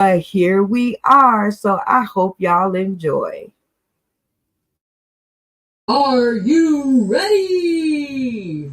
But here we are, so I hope y'all enjoy. Are you ready?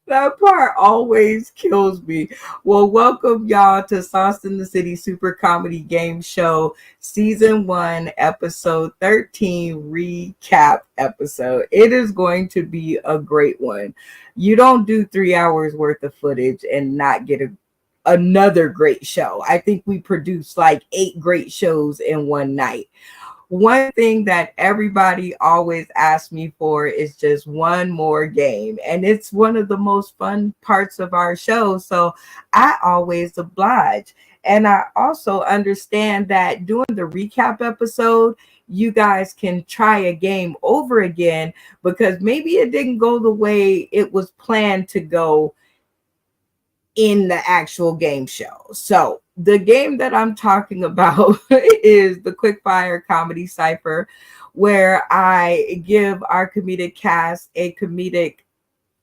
That part always kills me. Well, welcome y'all to Sauce in the City Super Comedy Game Show, Season 1, Episode 13 recap episode. It is going to be a great one. You don't do 3 hours worth of footage and not get another great show. I think we produced like 8 great shows in one night. One thing that everybody always asks me for is just one more game. And it's one of the most fun parts of our show. So I always oblige. And I also understand that during the recap episode, you guys can try a game over again because maybe it didn't go the way it was planned to go in the actual game show. So the game that I'm talking about is the Quickfire Comedy Cipher, where I give our comedic cast a comedic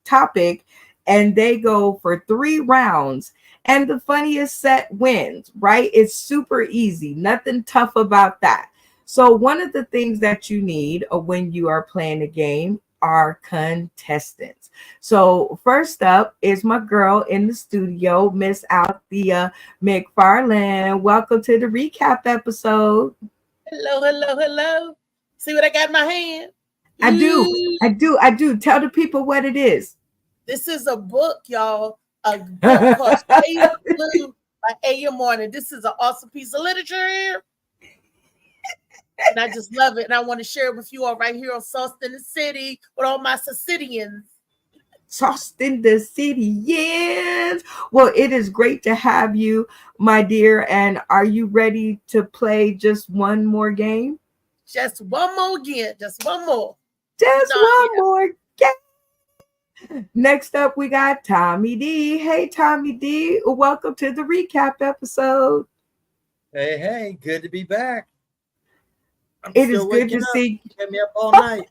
topic and they go for 3 rounds and the funniest set wins, right? It's super easy, nothing tough about that. So one of the things that you need when you are playing a game are contestants. So first up is my girl in the studio, Miss Althea McFarland. Welcome to the recap episode. Hello. See what I got in my hand? I do. Tell the people what it is. This is a book, y'all. A book called Shades of Blue by A.M. Morning. This is an awesome piece of literature here. And I just love it. And I want to share it with you all right here on Sauce in the City with all my Sicilians. Sauce in the City, yes. Well, it is great to have you, my dear. And are you ready to play just one more game? Just one more again. Just one more. Just one more game. Next up, we got Tommy D. Hey, Tommy D. Welcome to the recap episode. Hey. Good to be back. It is good to see you. Kept me up all night.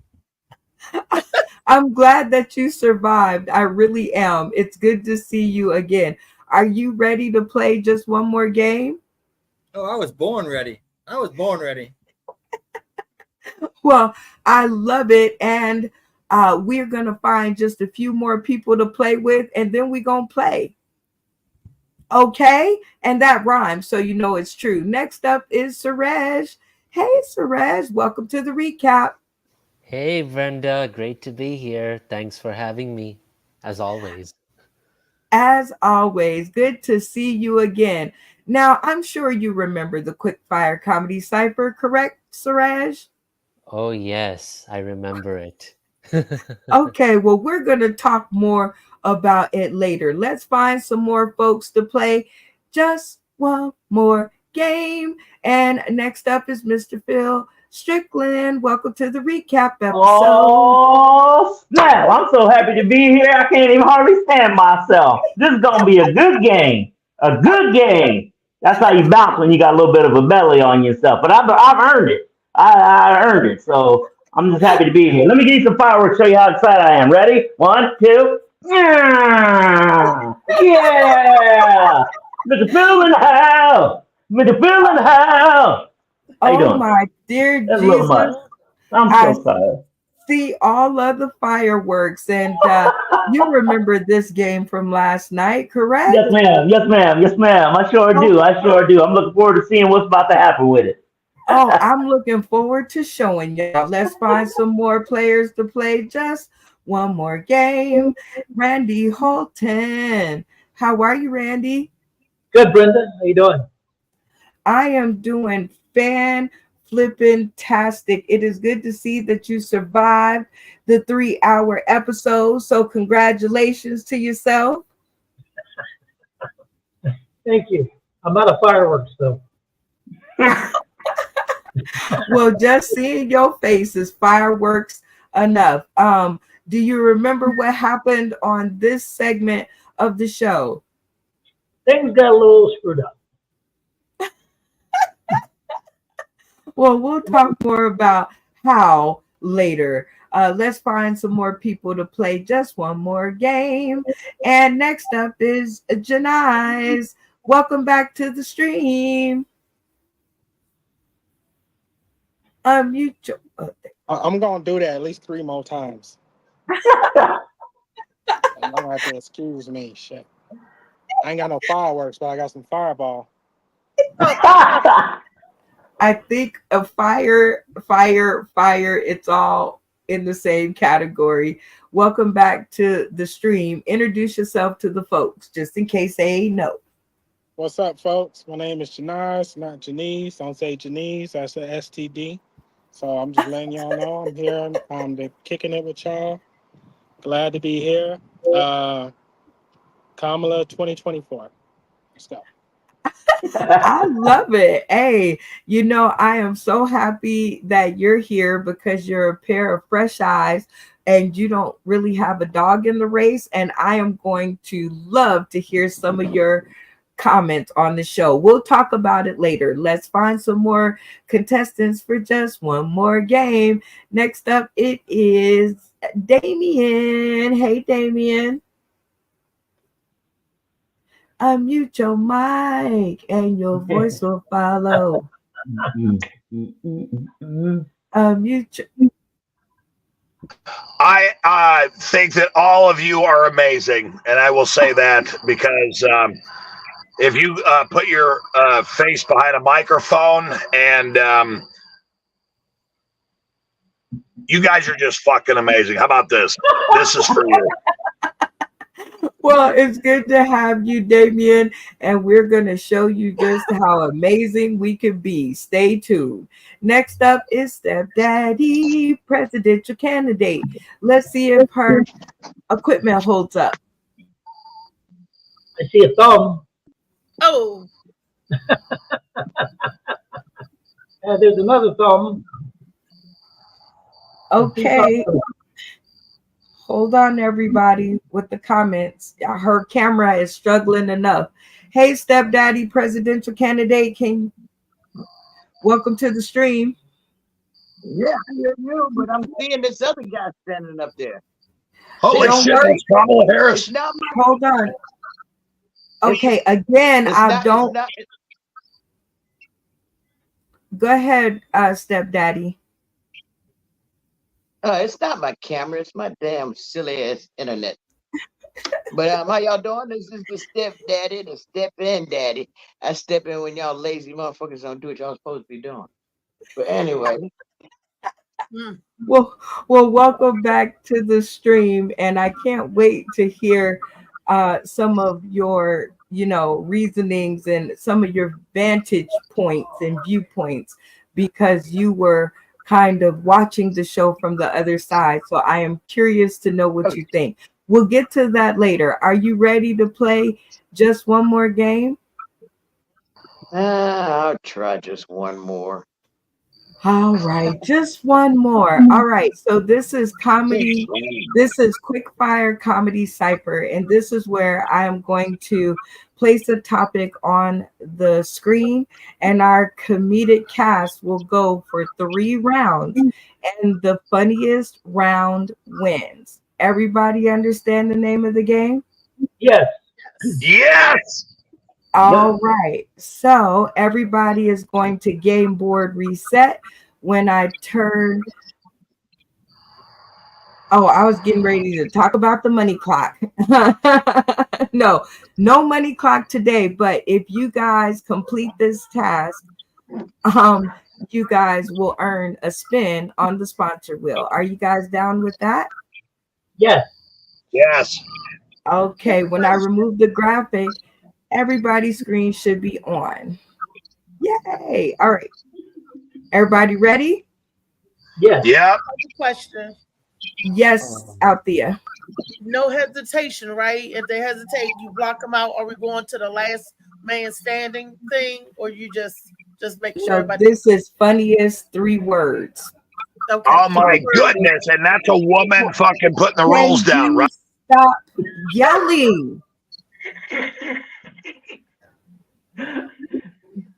I'm glad that you survived. I really am. It's good to see you again. Are you ready to play just one more game? Oh, I was born ready. Well, I love it. And we're going to find just a few more people to play with, and then we're going to play. Okay? And that rhymes, so you know it's true. Next up is Suresh. Hey, Suresh. Welcome to the recap. Hey, Brenda. Great to be here. Thanks for having me, as always. As always, good to see you again. Now, I'm sure you remember the Quickfire Comedy Cipher, correct, Suraj? Oh, yes, I remember it. Okay, well, we're going to talk more about it later. Let's find some more folks to play just one more game. And next up is Mr. Phil Strickland. Welcome to the recap episode. Oh, snap. I'm so happy to be here. I can't even hardly stand myself. This is going to be a good game. A good game. That's how you bounce when you got a little bit of a belly on yourself. But I've earned it. I earned it. So I'm just happy to be here. Let me give you some fireworks, show you how excited I am. Ready? 1, 2. Yeah. Mr. Phil in the house. Mr. Phil in the house. How you doing? Oh my dear That's Jesus. a little much. I'm so sorry. See all of the fireworks, and you remember this game from last night, correct? Yes, ma'am. I sure do. I'm looking forward to seeing what's about to happen with it. Oh, I'm looking forward to showing y'all. Let's find some more players to play just one more game. Randy Holton. How are you, Randy? Good, Brenda. How you doing? I am doing fan flipping tastic. It is good to see that you survived the 3-hour episode. So congratulations to yourself. Thank you. I'm out of fireworks, though. Well, just seeing your face is fireworks enough. Do you remember what happened on this segment of the show? Things got a little screwed up. Well, we'll talk more about how later. Let's find some more people to play just one more game. And next up is Janice. Welcome back to the stream. Unmute your. I'm gonna do that at least 3 more times. I'm gonna have to excuse me. Shit. I ain't got no fireworks, but I got some fireball. I think a fire, it's all in the same category. Welcome back to the stream. Introduce yourself to the folks, just in case they know. What's up, folks? My name is Janice, not Janice. Don't say Janice, I say STD. So I'm just letting y'all know I'm here. I'm kicking it with y'all. Glad to be here. Kamala 2024. Let's go. I love it. Hey, I am so happy that you're here because you're a pair of fresh eyes and you don't really have a dog in the race. And I am going to love to hear some of your comments on the show. We'll talk about it later. Let's find some more contestants for just one more game. Next up, it is Damien. Hey, Damien. Unmute your mic and your voice will follow. Unmute your... I think that all of you are amazing, and I will say that because if you put your face behind a microphone and you guys are just fucking amazing. How about this? This is for you. Well, it's good to have you, Damien, and we're going to show you just how amazing we can be. Stay tuned. Next up is Stepdaddy, presidential candidate. Let's see if her equipment holds up. I see a thumb. Oh, There's another thumb. Okay. Hold on, everybody, with the comments. Her camera is struggling enough. Hey, Stepdaddy, presidential candidate, welcome to the stream. Yeah, I hear you, but I'm seeing this other guy standing up there. Holy shit, it's Kamala Harris. It's not my, Hold on. Okay, again, Go ahead, Stepdaddy. it's not my camera. It's my damn silly ass internet. But how y'all doing? This is the Stepdaddy, the step-in daddy. I step in when y'all lazy motherfuckers don't do what y'all supposed to be doing. But anyway. Well, welcome back to the stream, and I can't wait to hear some of your, reasonings and some of your vantage points and viewpoints, because you were kind of watching the show from the other side. So I am curious to know what you think. We'll get to that later. Are you ready to play just one more game? I'll try just one more. All right, just one more. All right, so this is comedy. This is quick fire comedy cipher, and this is where I am going to place a topic on the screen, and our comedic cast will go for 3 rounds, and the funniest round wins. Everybody understand the name of the game? Yes. Yes. All right, so everybody is going to game board reset when I turn. Oh, I was getting ready to talk about the money clock. No money clock today, but if you guys complete this task, you guys will earn a spin on the sponsor wheel. Are you guys down with that? Yes. Yes. Okay, when I remove the graphic, everybody's screen should be on. Yay. All right. Everybody ready? Yes. Yep. Question. Yes, Althea. No hesitation, right? If they hesitate, you block them out. Are we going to the last man standing thing, or you just make sure No, everybody? this is funniest 3 words. Okay. Oh my goodness. And that's a woman fucking putting the rolls down, right? Stop yelling.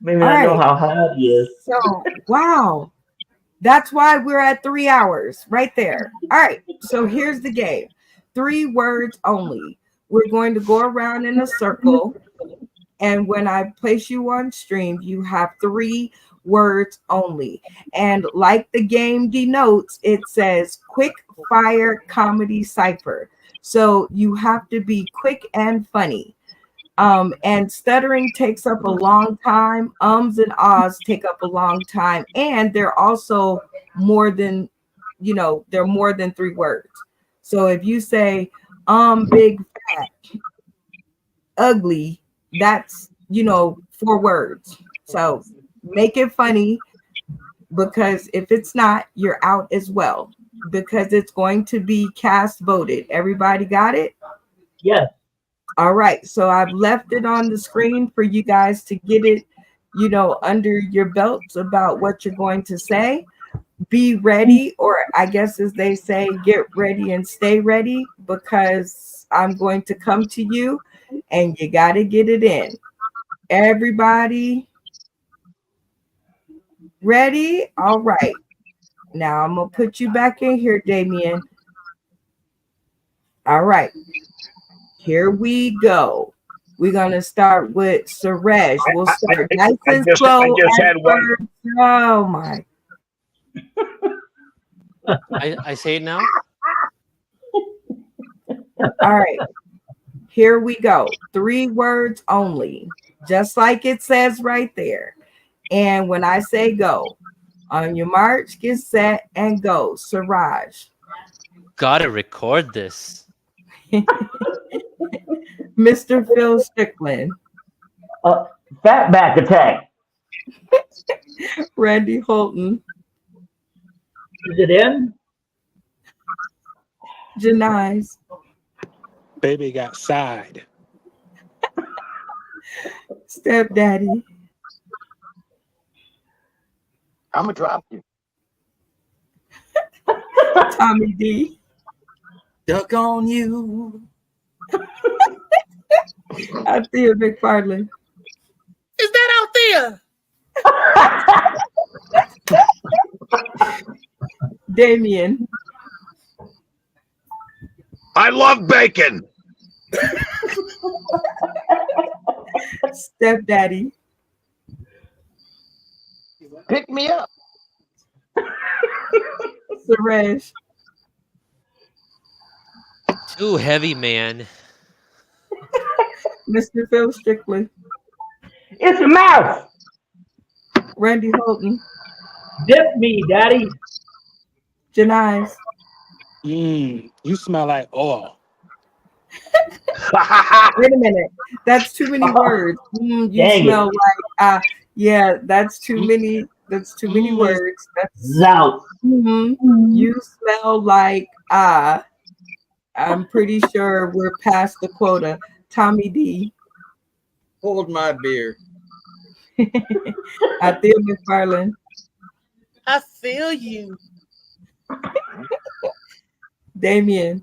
Maybe All I know right. how hard he is. So, wow. That's why we're at 3 hours right there. All right. So here's the game. 3 words only. We're going to go around in a circle. And when I place you on stream, you have 3 words only. And like the game denotes, it says quick fire comedy cipher. So you have to be quick and funny. And stuttering takes up a long time. Ums and ahs take up a long time. And they're also more than, they're more than 3 words. So if you say, big, fat, ugly, that's, 4 words. So make it funny, because if it's not, you're out as well, because it's going to be cast voted. Everybody got it? Yes. All right. So I've left it on the screen for you guys to get it, under your belts about what you're going to say. Be ready, or I guess as they say, get ready and stay ready, because I'm going to come to you and you got to get it in. Everybody ready? All right. Now I'm going to put you back in here, Damien. All right. Here we go. We're going to start with Suresh. We'll start nice and slow. I just had one. Oh, my. I say it now? All right. Here we go. 3 words only, just like it says right there. And when I say go, on your march, get set, and go. Siraj. Gotta record this. Mr. Phil Strickland. Fatback attack. Randy Holton. Is it in? Janice. Baby got side. Stepdaddy. I'm gonna drop you. Tommy D. Duck on you. Althea McFarland. Is that out there? Damien. I love bacon. Stepdaddy. Pick me up. Suresh. Too heavy, man. Mr. Phil Strickland. It's a mouse. Randy Holton. Dip me, daddy. Janice. You smell like oil. Wait a minute. That's too many words. You Dang smell like yeah, that's too many. That's too many words. That's Zout. You smell like I'm pretty sure we're past the quota. Tommy D. Hold my beer. Althea McFarland. I feel you. Damien.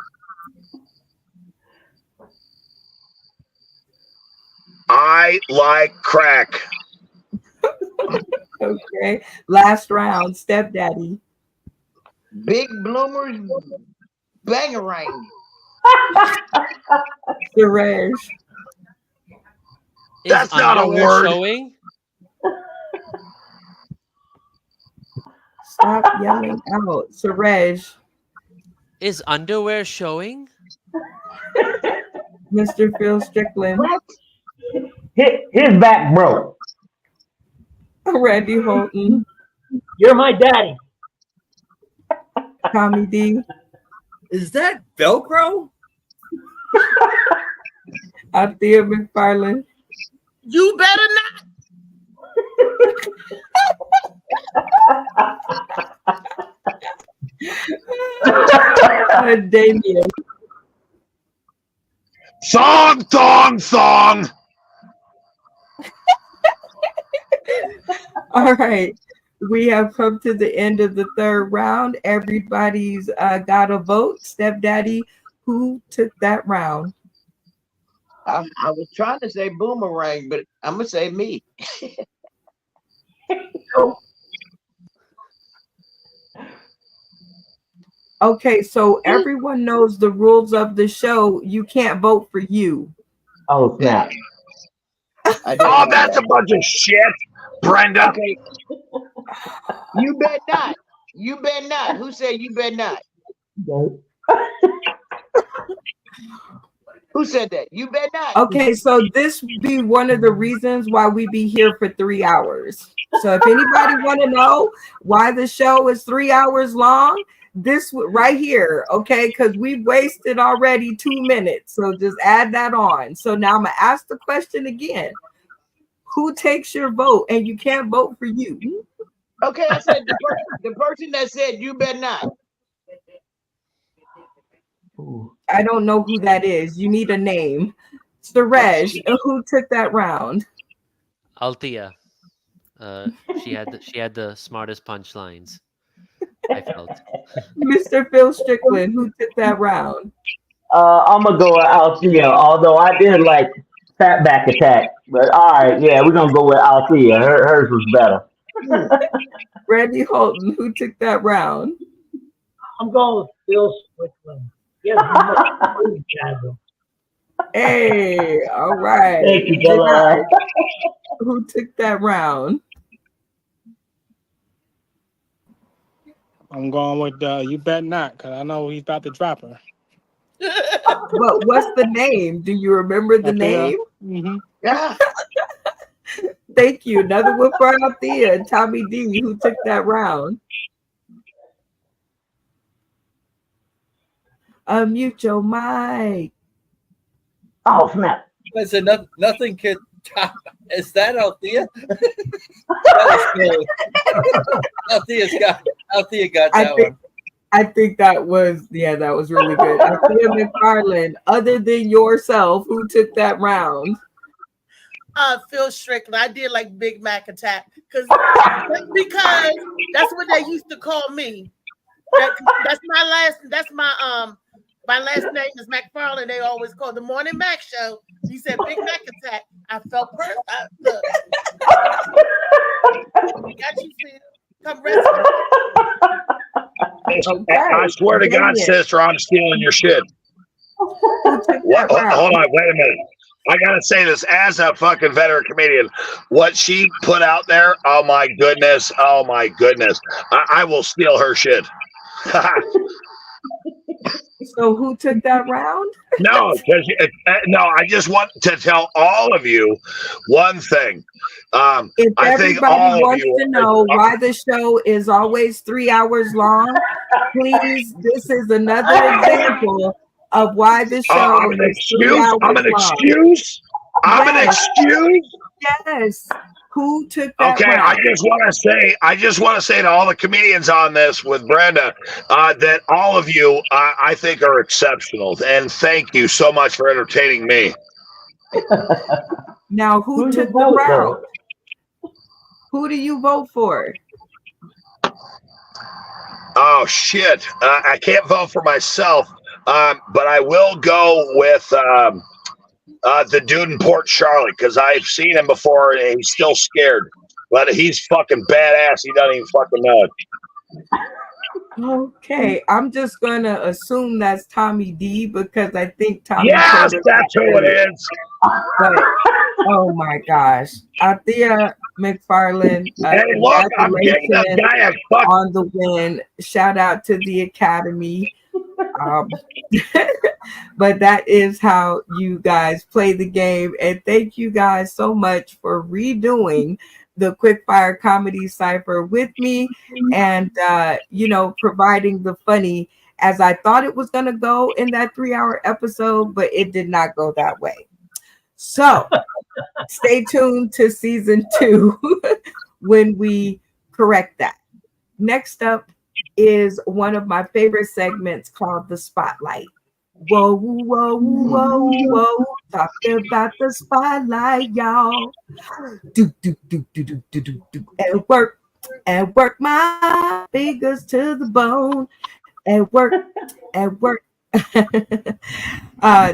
I like crack. Okay. Last round. Stepdaddy. Big bloomers, bangarang. Suresh. That's not a underwear word. Showing? Stop yelling out. Suresh. Is underwear showing? Mr. Phil Strickland. His back broke. Randy Holton. You're my daddy. Tommy D. Is that Velcro? Althea McFarland. You better not. Damien. Song, song, song. All right. We have come to the end of the third round. Everybody's got a vote. Stepdaddy, who took that round? I was trying to say boomerang, but I'm gonna say me. Okay, so everyone knows the rules of the show. You can't vote for you. Oh, snap. Oh, that's a bunch of shit, Brenda. Okay. You bet not. You bet not. Who said you bet not? Who said that? You bet not. Okay, so this would be one of the reasons why we be here for 3 hours. So if anybody want to know why the show is 3 hours long, this right here, okay, because we've wasted already 2 minutes. So just add that on. So now I'm gonna ask the question again. Who takes your vote? And you can't vote for you. Okay, I said the person that said you bet not. I don't know who that is. You need a name. Suresh, who took that round? Althea. She had the smartest punchlines, I felt. Mr. Phil Strickland, who took that round? I'm gonna go with Althea, although I did like Fat Back Attack. But all right, yeah, we're gonna go with Althea. Hers was better. Randy Holton, who took that round? I'm going with Phil Strickland. Hey, all right. Thank you, July. Who took that round? I'm going with you bet not, because I know he's about to drop her. But what's the name? Do you remember the name? Mm-hmm. Yeah. Thank you. Another one for Althea and Tommy D, who took that round. Unmute your mic. Oh, snap. I said nothing could top. Is that Althea? That was Althea got that one. I think that was really good. Althea McFarland, other than yourself, who took that round? Phil Strickland. I did like Big Mac Attack because that's what they used to call me. That's my last name is McFarland. They always call the Morning Mac Show. He said Big Mac Attack. I felt perfect. Look. Got you, Phil. Come rescue. Okay. I swear to God, sister, I'm stealing your shit. Hold on, wait a minute. I gotta say this as a fucking veteran comedian. What she put out there, oh my goodness, I will steal her shit. So who took that round? No, I just want to tell all of you one thing. If I think everybody all wants of you to know why the show is always 3 hours long, please, this is another example of why the show I'm an is excuse. 3 hours I'm an long. excuse. I'm an excuse. Yes. Who took that Okay, round? I just want to say to all the comedians on this with Brenda that all of you I think are exceptional, and thank you so much for entertaining me. Now, who took the round? Who do you vote for? Oh shit! I can't vote for myself, but I will go with the dude in Port Charlotte because I've seen him before and he's still scared. But he's fucking badass. He doesn't even fucking know it. Okay, I'm just gonna assume that's Tommy D because I think Tommy. Yes, that's who it is. But oh my gosh, Althea McFarland, Hey, look, I'm getting a guy a fuck on the win. Shout out to the Academy. But that is how you guys play the game, and thank you guys so much for redoing the Quickfire Comedy Cipher with me and, providing the funny as I thought it was going to go in that 3-hour episode, but it did not go that way. So stay tuned to season 2 when we correct that. Next up is one of my favorite segments called The Spotlight. Whoa, whoa, whoa, whoa. Talk about the spotlight, y'all. Do, do, do, do, do, do, do, do. And work my fingers to the bone. And work.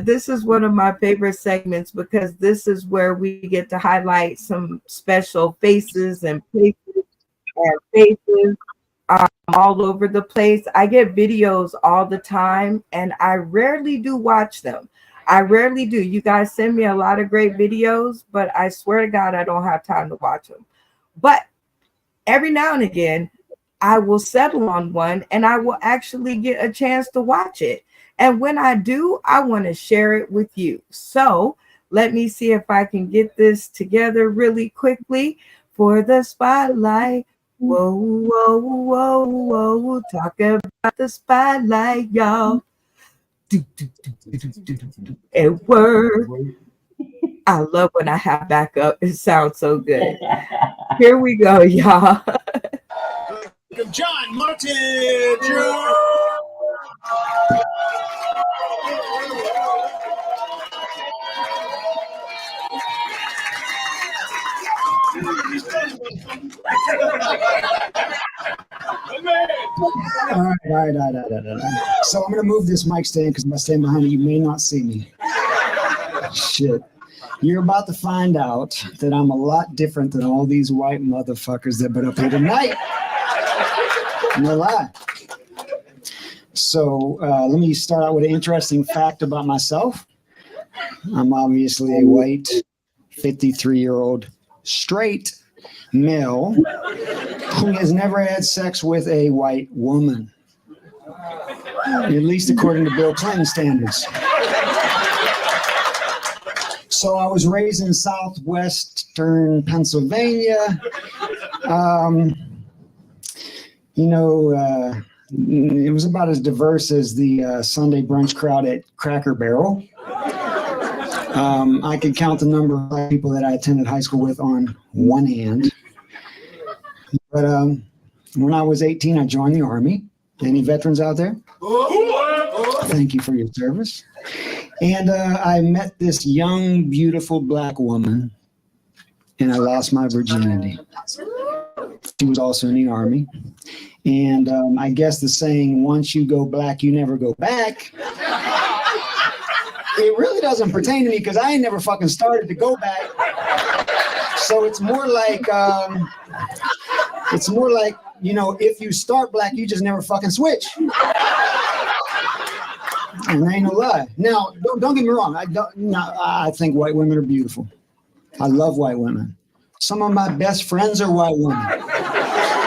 This is one of my favorite segments because this is where we get to highlight some special faces and places and faces all over the place. I get videos all the time and I rarely do watch them. I rarely do. You guys send me a lot of great videos, but I swear to God, I don't have time to watch them. But every now and again, I will settle on one and I will actually get a chance to watch it. And when I do, I want to share it with you. So let me see if I can get this together really quickly for the spotlight. Whoa, whoa, whoa, whoa. Talk about the spotlight, y'all. Do, do, do, do, do, do, do. It works. I love when I have backup. It sounds so good. Here we go, y'all. John Martin. All right. So I'm going to move this mic stand because if I stand behind it, you may not see me. Shit. You're about to find out that I'm a lot different than all these white motherfuckers that been up here tonight. No lie. So let me start out with an interesting fact about myself. I'm obviously a white, 53-year-old straight male who has never had sex with a white woman, at least according to Bill Clinton standards. So I was raised in southwestern Pennsylvania. It was about as diverse as the Sunday brunch crowd at Cracker Barrel. I could count the number of black people that I attended high school with on one hand. But when I was 18, I joined the Army. Any veterans out there? Thank you for your service. And I met this young, beautiful black woman, and I lost my virginity. She was also in the Army. And I guess the saying, once you go black, you never go back, it really doesn't pertain to me because I ain't never fucking started to go back. So it's more like, if you start black, you just never fucking switch. And ain't no lie. Now, don't get me wrong. I think white women are beautiful. I love white women. Some of my best friends are white women.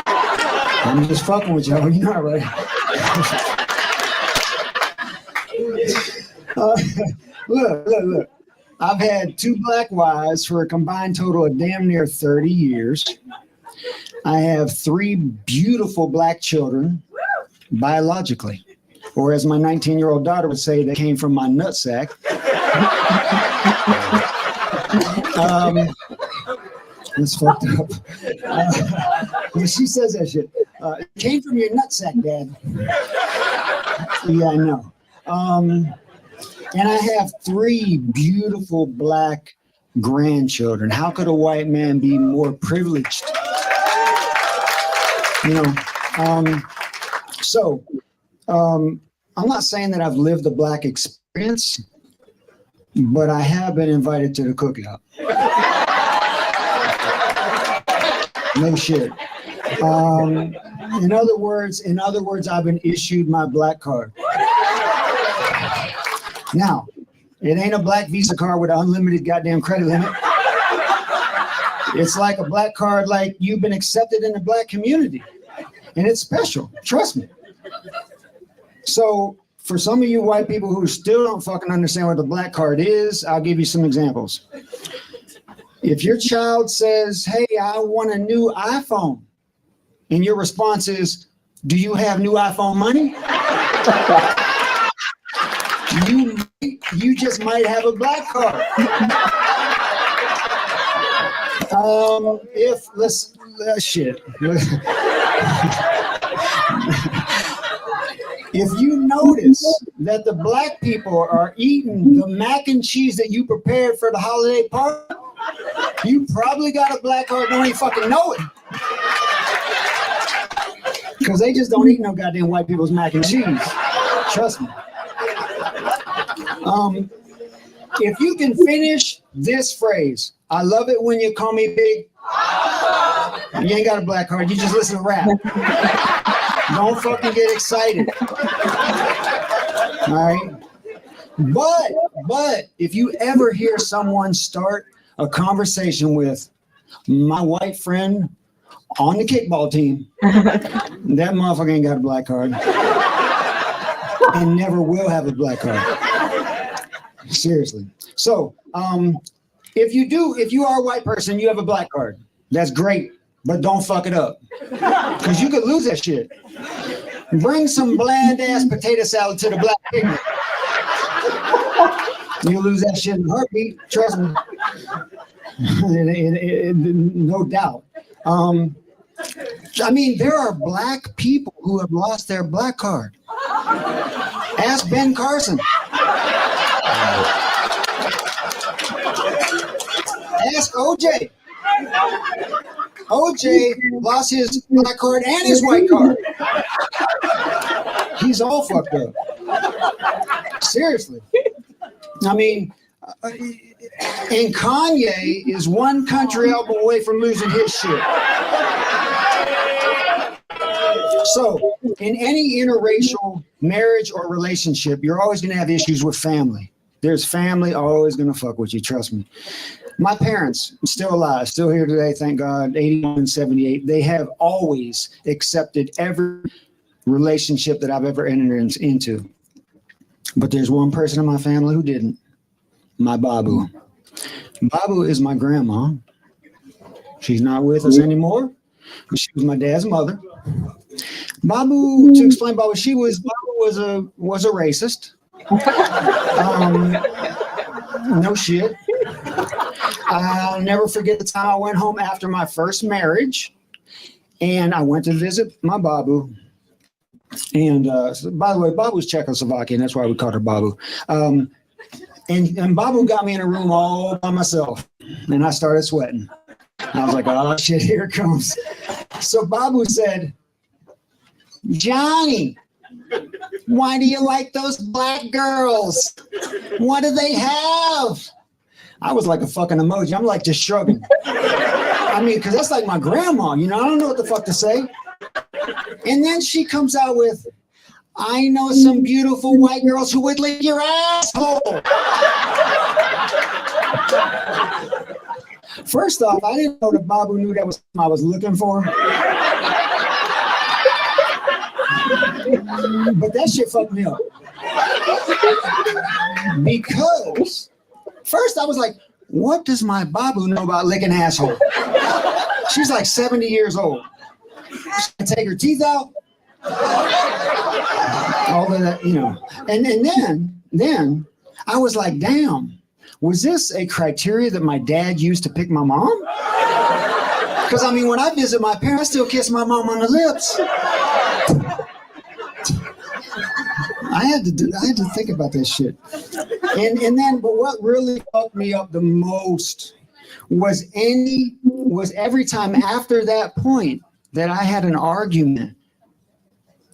I'm just fucking with y'all. You know that, right? Look. I've had 2 black wives for a combined total of damn near 30 years. I have 3 beautiful black children, biologically. Or as my 19-year-old daughter would say, they came from my nutsack. That's fucked up. She says that shit. It came from your nutsack, Dad. Yeah, I know. And I have 3 beautiful black grandchildren. How could a white man be more privileged? I'm not saying that I've lived the black experience, but I have been invited to the cookout. No shit. In other words, I've been issued my black card. Now, it ain't a black Visa card with an unlimited goddamn credit limit. It's like a black card, like you've been accepted in the black community. And it's special, trust me. So for some of you white people who still don't fucking understand what the black card is, I'll give you some examples. If your child says, hey, I want a new iPhone, and your response is, do you have new iPhone money? You just might have a black card. Shit. If you notice that the black people are eating the mac and cheese that you prepared for the holiday party, you probably got a black card and don't even fucking know it. Because they just don't eat no goddamn white people's mac and cheese. Trust me. If you can finish this phrase, I love it when you call me big, you ain't got a black card, you just listen to rap. Don't fucking get excited. All right? But if you ever hear someone start a conversation with my white friend on the kickball team, that motherfucker ain't got a black card and never will have a black card. Seriously. So, if you are a white person, you have a black card. That's great, but don't fuck it up, because you could lose that shit. Bring some bland ass potato salad to the black pigment. You'll lose that shit in a heartbeat. Trust me. No doubt. I mean, there are black people who have lost their black card. Ask Ben Carson. Ask OJ. OJ lost his black card and his white card. He's all fucked up. Seriously. I mean, and Kanye is one country album away from losing his shit. So, in any interracial marriage or relationship, you're always going to have issues with family. There's family always going to fuck with you, trust me. My parents, still alive, still here today, thank God, 81 and 78. They have always accepted every relationship that I've ever entered into. But there's one person in my family who didn't. My Babu. Babu is my grandma. She's not with us anymore. She was my dad's mother. Babu, to explain Babu, Babu was a racist. No shit. I'll never forget the time I went home after my first marriage, and I went to visit my Babu. And by the way, Babu's Czechoslovakian. That's why we called her Babu. And Babu got me in a room all by myself, and I started sweating. I was like, oh shit, here it comes. So Babu said, Johnny, why do you like those black girls? What do they have? I was like a fucking emoji. I'm like just shrugging. I mean, because that's like my grandma, you know, I don't know what the fuck to say. And then she comes out with, I know some beautiful white girls who would lick your asshole. First off, I didn't know that Babu knew that was what I was looking for. But that shit fucked me up. Because first I was like, what does my Babu know about licking asshole? She's like 70 years old. She can take her teeth out. All of that, you know. And then I was like, damn, was this a criteria that my dad used to pick my mom? Because I mean, when I visit my parents, I still kiss my mom on the lips. I had to think about that shit. And then, but what really fucked me up the most was every time after that point that I had an argument,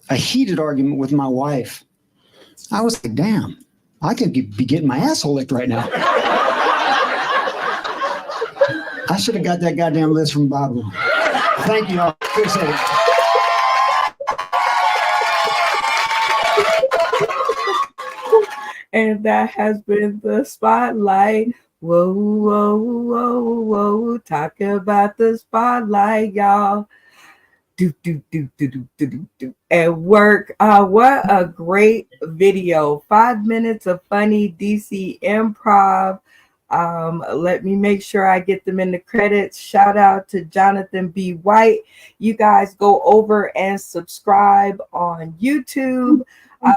a heated argument with my wife, I was like, damn, I could be getting my asshole licked right now. I should have got that goddamn list from Babu. Thank you all. Appreciate it. And that has been the spotlight. Whoa, whoa, whoa, whoa. Talk about the spotlight, y'all. Do, do, do, do, do, do, do, do. At work. What a great video. 5 minutes of funny DC improv. Let me make sure I get them in the credits. Shout out to Jonathan B. White. You guys go over and subscribe on YouTube.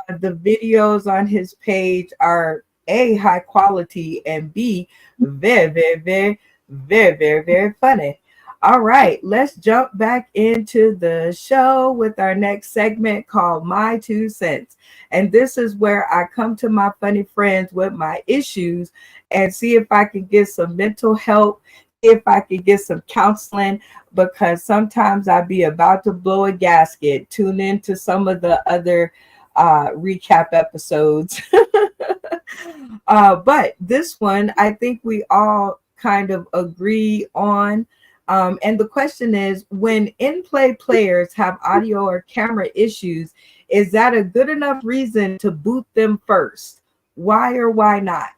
The videos on his page are A, high quality, and B, very, very, very, very, very, very funny. All right, let's jump back into the show with our next segment called My Two Cents. And this is where I come to my funny friends with my issues and see if I can get some mental help, if I can get some counseling, because sometimes I be about to blow a gasket. Tune into some of the other recap episodes. But this one, I think we all kind of agree on. And the question is, when in-play players have audio or camera issues, is that a good enough reason to boot them first? Why or why not?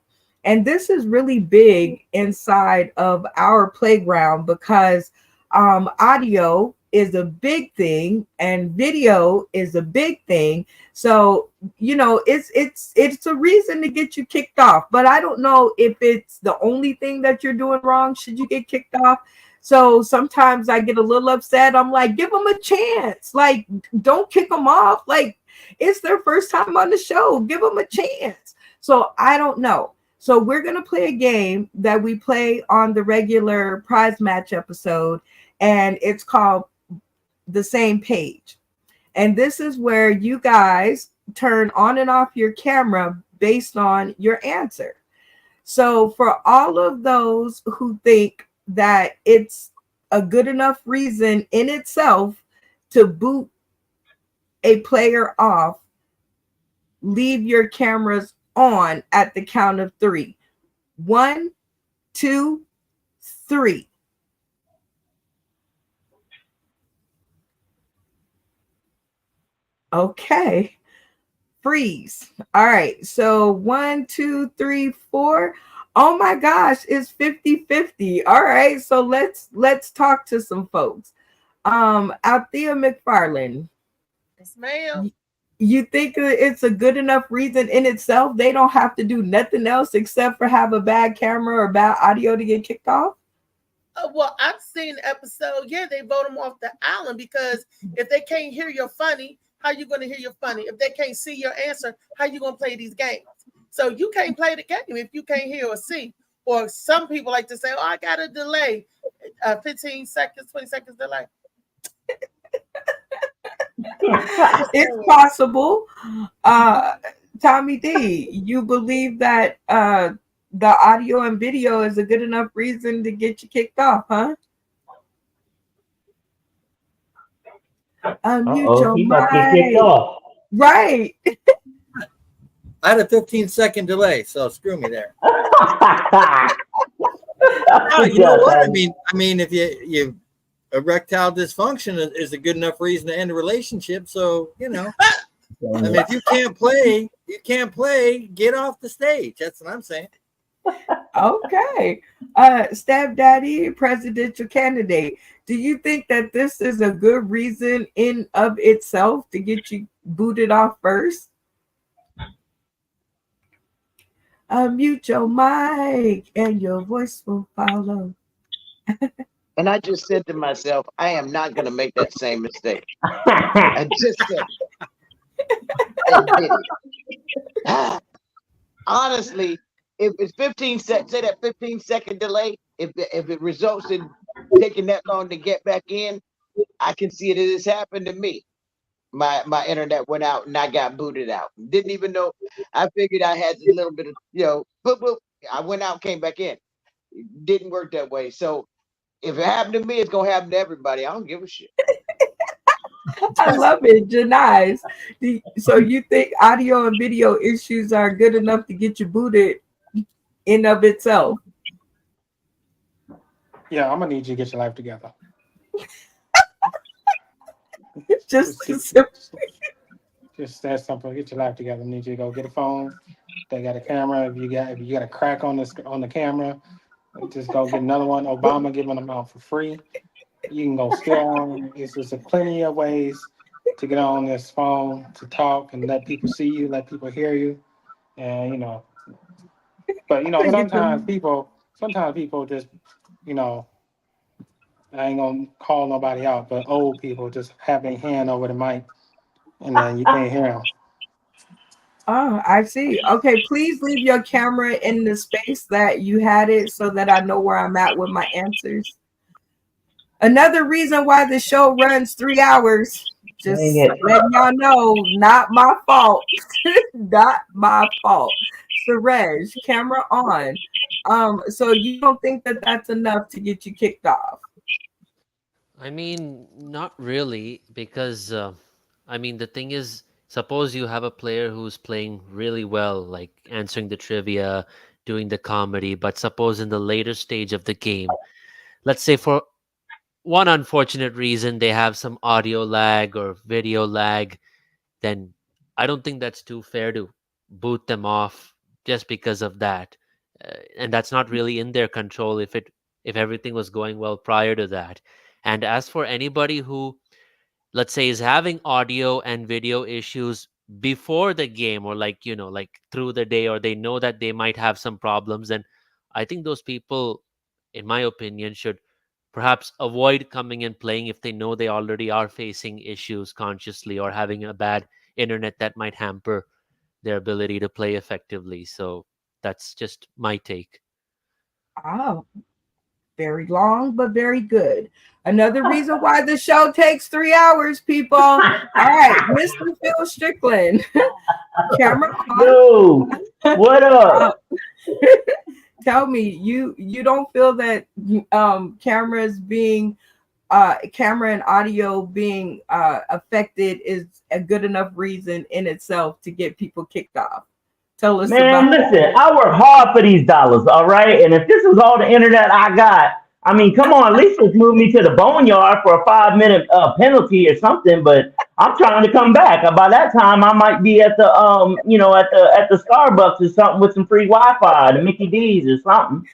And this is really big inside of our playground because audio is a big thing and video is a big thing. So, you know, it's a reason to get you kicked off. But I don't know if it's the only thing that you're doing wrong. Should you get kicked off? So sometimes I get a little upset. I'm like, give them a chance. Like, don't kick them off. Like, it's their first time on the show. Give them a chance. So I don't know. So we're going to play a game that we play on the regular prize match episode, and it's called The Same Page. And this is where you guys turn on and off your camera based on your answer. So for all of those who think that it's a good enough reason in itself to boot a player off, leave your cameras on at the count of 3. 1, 2, 3. Okay. Freeze. All right. So 1, 2, 3, 4. Oh my gosh, it's 50-50. All right. So let's talk to some folks. Althea McFarland. Yes, ma'am. You think it's a good enough reason in itself? They don't have to do nothing else except for have a bad camera or bad audio to get kicked off? Well, I've seen the episode. Yeah, they vote them off the island because if they can't hear your funny, how you going to hear your funny? If they can't see your answer, how you going to play these games? So you can't play the game if you can't hear or see. Or some people like to say, oh, I got a delay, 15 seconds, 20 seconds delay. It's possible. Tommy D, you believe that the audio and video is a good enough reason to get you kicked off, huh? Unmute your He about to get kicked mic. off. Right. I had a 15-second delay, so screw me there. You know what? I mean, if you erectile dysfunction is a good enough reason to end a relationship. So, you know, I mean, if you can't play, get off the stage. That's what I'm saying. Okay. Stab Daddy, presidential candidate. Do you think that this is a good reason in of itself to get you booted off first? Mute your mic and your voice will follow. And I just said to myself, I am not going to make that same mistake. I just said and did it. Honestly, if it's 15 seconds, say that 15-second delay, if it results in taking that long to get back in, I can see it as happened to me. My internet went out and I got booted out. Didn't even know. I figured I had a little bit of, boop, boop. I went out, came back in. It didn't work that way. So if it happened to me, it's gonna happen to everybody. I don't give a shit. I love it, Janice. So you think audio and video issues are good enough to get you booted in of itself? Yeah, I'm gonna need you to get your life together. Just that simple. Get your life together. I need you to go get a phone. They got a camera. If you got a crack on the camera, just go get another one. Obama giving them out for free. You can go still on. It's just plenty of ways to get on this phone to talk and let people see you, let people hear you, and But I think it's sometimes people just, you know, I ain't gonna call nobody out, but old people just have their hand over the mic, and then you can't hear them. Oh, I see. Okay, please leave your camera in the space that you had it so that I know where I'm at with my answers. Another reason why the show runs 3 hours. Just Dang it. letting y'all know, not my fault. Not my fault. Surej, camera on. So you don't think that that's enough to get you kicked off? I mean, not really, because I mean, the thing is, suppose you have a player who's playing really well, like answering the trivia, doing the comedy, but suppose in the later stage of the game, let's say for one unfortunate reason they have some audio lag or video lag, then I don't think that's too fair to boot them off just because of that. And that's not really in their control if everything was going well prior to that. And as for anybody who, let's say, is having audio and video issues before the game, or like, you know, like through the day, or they know that they might have some problems, then I think those people, in my opinion, should perhaps avoid coming and playing if they know they already are facing issues consciously or having a bad internet that might hamper their ability to play effectively. So that's just my take. Oh, very long, but very good. Another reason why the show takes 3 hours, people. All right, Mr. Phil Strickland. Camera on. Dude, what up? Tell me, you don't feel that cameras being camera and audio being affected is a good enough reason in itself to get people kicked off? Tell us Man, about listen, I work hard for these dollars, all right? And if this is all the internet I got, I mean, come on, at least just move me to the boneyard for a 5-minute penalty or something. But I'm trying to come back. By that time, I might be at the at the Starbucks or something with some free Wi-Fi, the Mickey D's or something.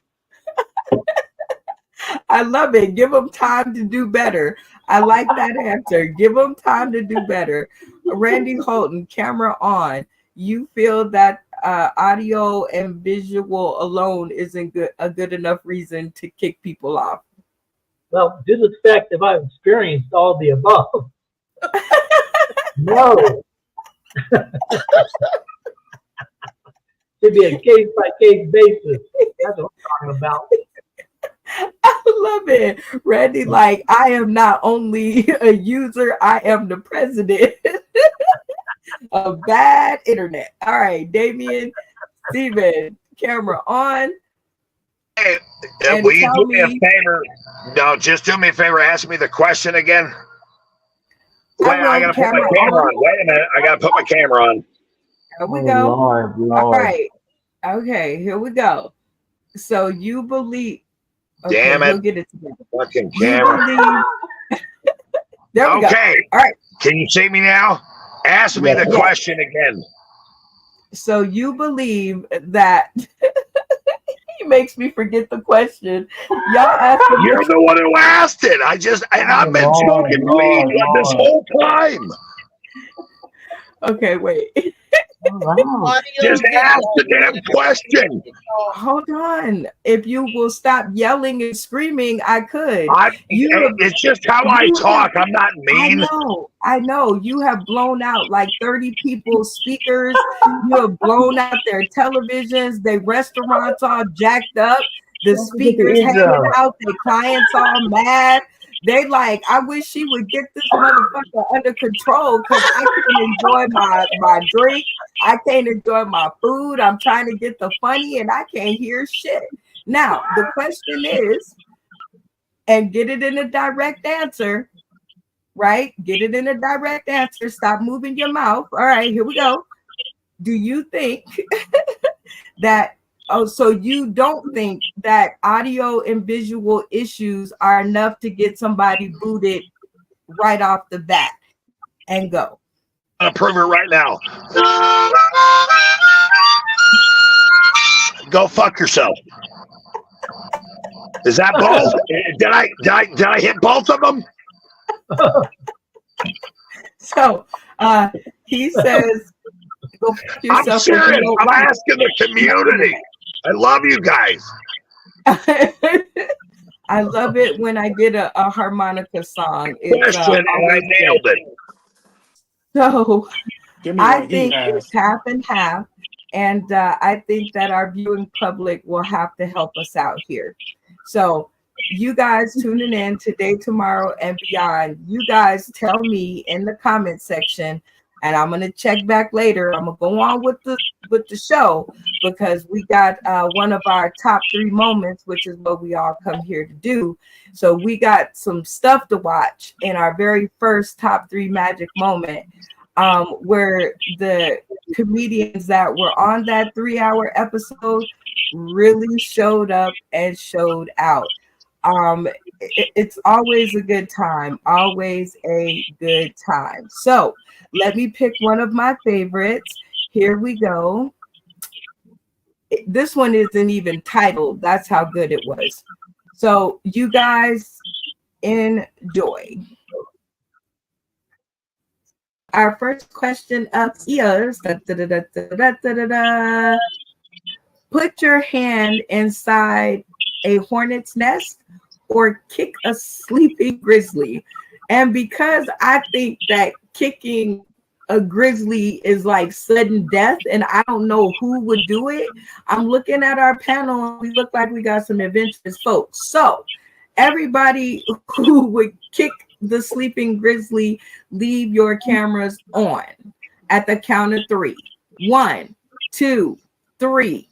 I love it. Give them time to do better. I like that answer. Give them time to do better. Randy Holton, camera on. You feel that audio and visual alone isn't a good enough reason to kick people off? Well, due to the fact that I've experienced all the above, no. Should be a case-by-case basis. That's what I'm talking about. I love it. Randy, like, I am not only a user, I am the president of bad internet. All right, Damien, Steven, camera on. Hey, will you do me a favor? No, just do me a favor. Ask me the question again. Wait, I gotta put my camera on. Wait a minute. I gotta put my camera on. Here we go. Lord. All right. Okay, here we go. So you believe. Okay, Damn it. we'll get it together. Fucking camera. There we go. Okay. All right. Can you see me now? Ask me the question again. So you believe that he makes me forget the question. Y'all asked me. You're the one who asked it. I've been smoking weed this whole time. Okay, wait. Just ask the damn question. Hold on. If you will stop yelling and screaming, I could. It's just how I talk. I'm not mean. I know. You have blown out like 30 people's speakers. You have blown out their televisions. Their restaurants all jacked up. The speakers hanging out. Their clients all mad. They like, I wish she would get this motherfucker under control because I can't enjoy my drink. I can't enjoy my food. I'm trying to get the funny and I can't hear shit. Now, the question is, and get it in a direct answer, right? Get it in a direct answer. Stop moving your mouth. All right, here we go. Do you think that so you don't think that audio and visual issues are enough to get somebody booted right off the bat and go? I'm gonna prove it right now. Go fuck yourself. Is that both? Did I hit both of them? So he says, go fuck yourself. I'm serious. I'm asking the community. I love you guys. I love it when I get a harmonica song. It's Question, and I always nailed good. it. So Give me I one he think has. it's half and half. And I think that our viewing public will have to help us out here. So you guys tuning in today, tomorrow, and beyond, you guys tell me in the comment section, and I'm gonna check back later. I'm gonna go on with the show because we got one of our top 3 moments, which is what we all come here to do. So we got some stuff to watch in our very first top 3 magic moment, where the comedians that were on that 3-hour episode really showed up and showed out. It's always a good time, always a good time. So let me pick one of my favorites. Here we go. This one isn't even titled. That's how good it was. So you guys enjoy. Our first question up is put your hand inside a hornet's nest or kick a sleeping grizzly. And because I think that kicking a grizzly is like sudden death, and I don't know who would do it, I'm looking at our panel and we look like we got some adventurous folks. So everybody who would kick the sleeping grizzly, leave your cameras on at the count of 3. 1, 2, 3.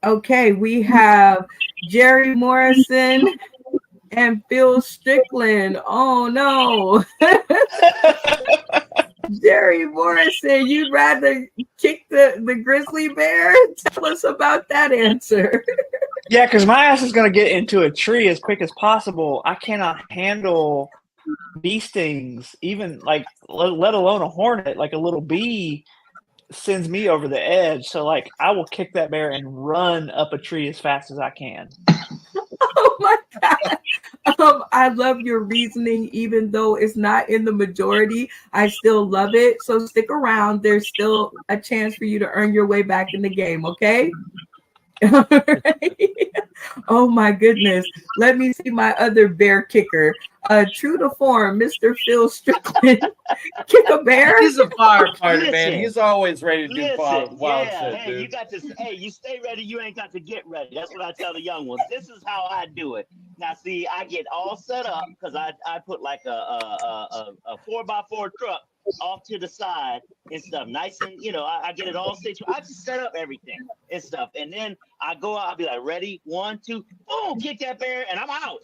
Okay, we have Jerry Morrison and Phil Strickland. Oh no. Jerry Morrison, you'd rather kick the grizzly bear? Tell us about that answer. Yeah, because my ass is going to get into a tree as quick as possible. I cannot handle bee stings, even like let alone a hornet. Like a little bee sends me over the edge. So like I will kick that bear and run up a tree as fast as I can. Oh my God. I love your reasoning, even though it's not in the majority. I still love it. So stick around. There's still a chance for you to earn your way back in the game, okay? Oh my goodness. Let me see my other bear kicker. True to form, Mr. Phil Strickland. Kick a bear. He's a firefighter, man. Listen. He's always ready to do Listen, wild yeah, shit, hey, dude. you got to, hey, you stay ready. You ain't got to get ready. That's what I tell the young ones. This is how I do it. Now, see, I get all set up because I put like a 4x4 truck off to the side and stuff, nice and I get it all situated. I just set up everything and stuff, and then I go out. I'll be like, ready, 1, 2, boom, kick that bear, and I'm out.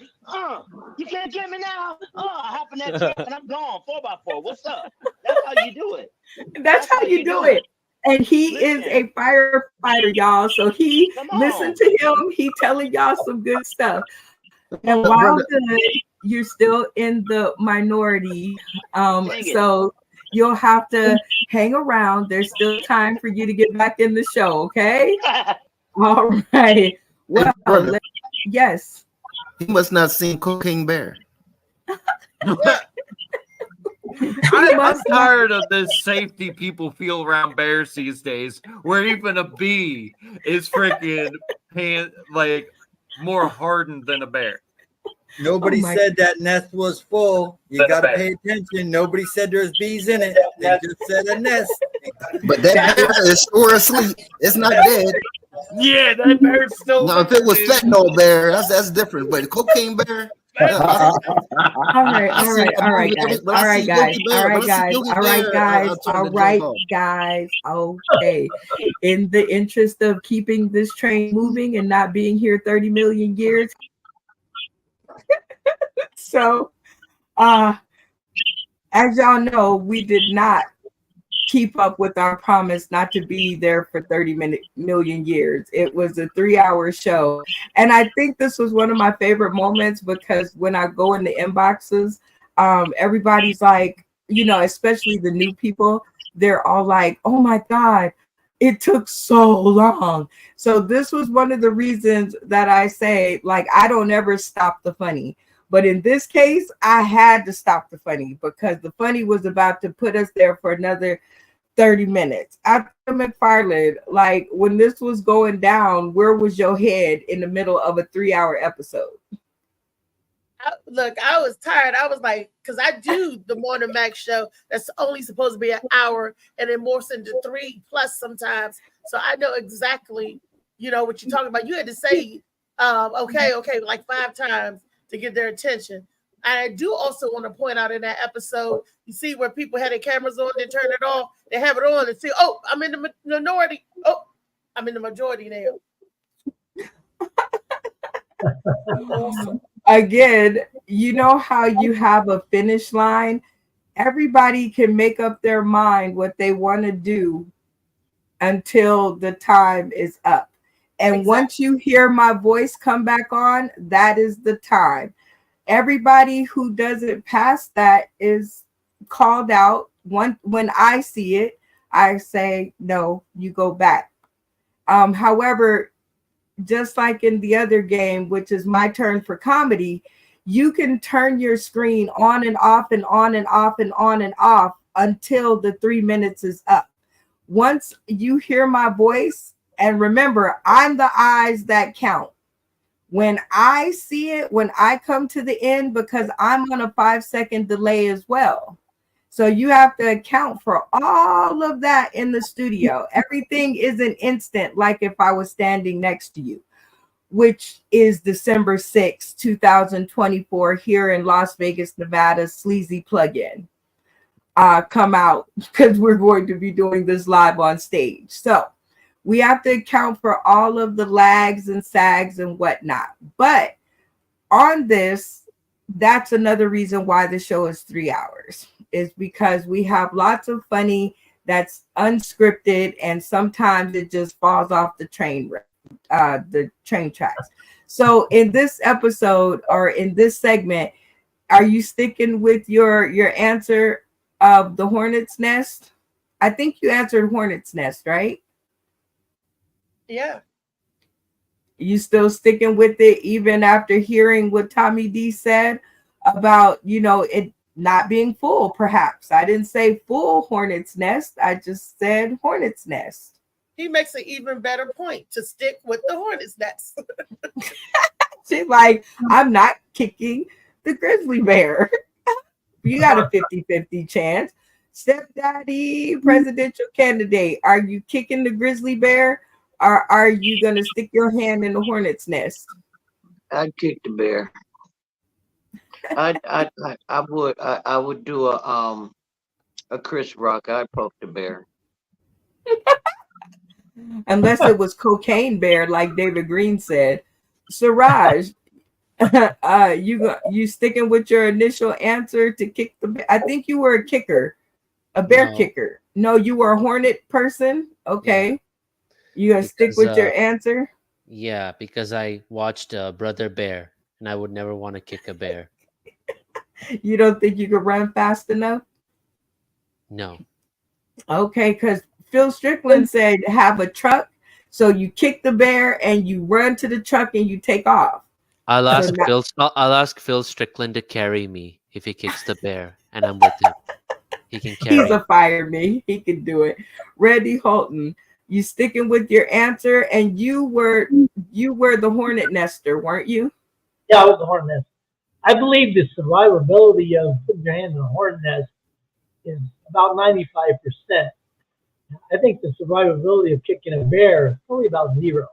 You can't get me now. I hop in that truck and I'm gone. 4x4. What's up? That's how you do it. That's how you do it. And he is a firefighter, y'all. So listen to him. He telling y'all some good stuff. And while good, you're still in the minority. So you'll have to hang around. There's still time for you to get back in the show, okay? All right. Well, yes. He must not seen Cocaine Bear. I'm tired of this safety people feel around bears these days, where even a bee is freaking like more hardened than a bear. Nobody said that nest was full. You got to pay attention. Nobody said there's bees in it. They just said a nest. But that bear is sure asleep. It's not dead. Yeah, that bear's still. No, if it was fentanyl bear, that's different. But cocaine bear. All right, guys. Okay. In the interest of keeping this train moving and not being here 30 million years. So, as y'all know, we did not keep up with our promise not to be there for 30 million years. It was a 3-hour show. And I think this was one of my favorite moments because when I go in the inboxes, everybody's like, especially the new people, they're all like, oh my God, it took so long. So this was one of the reasons that I say, like, I don't ever stop the funny. But in this case, I had to stop the funny because the funny was about to put us there for another 30 minutes. After McFarland, like when this was going down, where was your head in the middle of a 3-hour episode? Look, I was tired. I was like, because I do the Morning Max show that's only supposed to be an hour and it morphs into 3+ sometimes. So I know exactly, what you're talking about. You had to say, okay, like 5 times to get their attention. And I do also want to point out in that episode, you see where people had their cameras on, they turn it off, they have it on and see, oh, I'm in the minority. Oh, I'm in the majority now. Again, you know how you have a finish line? Everybody can make up their mind what they want to do until the time is up. And once you hear my voice come back on, that is the time. Everybody who doesn't pass that is called out. When I see it, I say, no, you go back. However, just like in the other game, which is my turn for comedy, you can turn your screen on and off and on and off and on and off until the 3 minutes is up. Once you hear my voice, and remember, I'm the eyes that count. When I see it, when I come to the end, because I'm on a 5-second delay as well. So you have to account for all of that in the studio. Everything isn't instant like if I was standing next to you, which is December 6, 2024 here in Las Vegas, Nevada, Sleazy Plug-in. Come out because we're going to be doing this live on stage. So we have to account for all of the lags and sags and whatnot. But on this, that's another reason why the show is 3 hours, is because we have lots of funny that's unscripted, and sometimes it just falls off the train tracks. So in this episode, or in this segment, are you sticking with your answer of the hornet's nest? I think you answered hornet's nest, right? Yeah. You still sticking with it even after hearing what Tommy D said about, it not being full, perhaps. I didn't say full hornet's nest. I just said hornet's nest. He makes an even better point to stick with the hornet's nest. She's like, I'm not kicking the grizzly bear. You got a 50-50 chance. Stepdaddy presidential candidate, are you kicking the grizzly bear? Or are you going to stick your hand in the hornet's nest? I'd kick the bear. I would do a Chris Rock. I'd poke the bear. Unless it was cocaine bear, like David Green said. Siraj, you sticking with your initial answer to kick the bear? I think you were a kicker, a bear kicker. No, you were a hornet person. Okay. Yeah. You gonna stick with your answer? Yeah, because I watched Brother Bear, and I would never want to kick a bear. You don't think you could run fast enough? No. Okay, because Phil Strickland said have a truck, so you kick the bear and you run to the truck and you take off. I'll ask Phil Strickland to carry me if he kicks the bear, and I'm with him. He can carry. He's a fireman. He can do it. Randy Holton, you sticking with your answer, and you were the hornet nester, weren't you? Yeah, I was the hornet nest. I believe the survivability of putting your hand in a hornet nest is about 95%. I think the survivability of kicking a bear is probably about 0.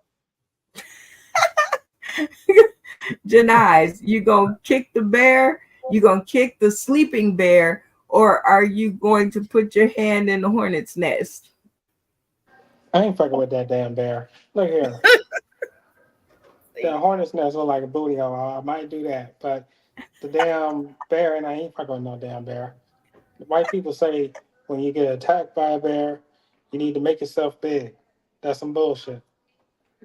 Janice, you gonna kick the bear? You gonna kick the sleeping bear, or are you going to put your hand in the hornet's nest? I ain't fucking with that damn bear. Look here. The hornet's nest look like a booty hole. I might do that, but the damn bear, and I ain't fucking with no damn bear. White people say when you get attacked by a bear, you need to make yourself big. That's some bullshit.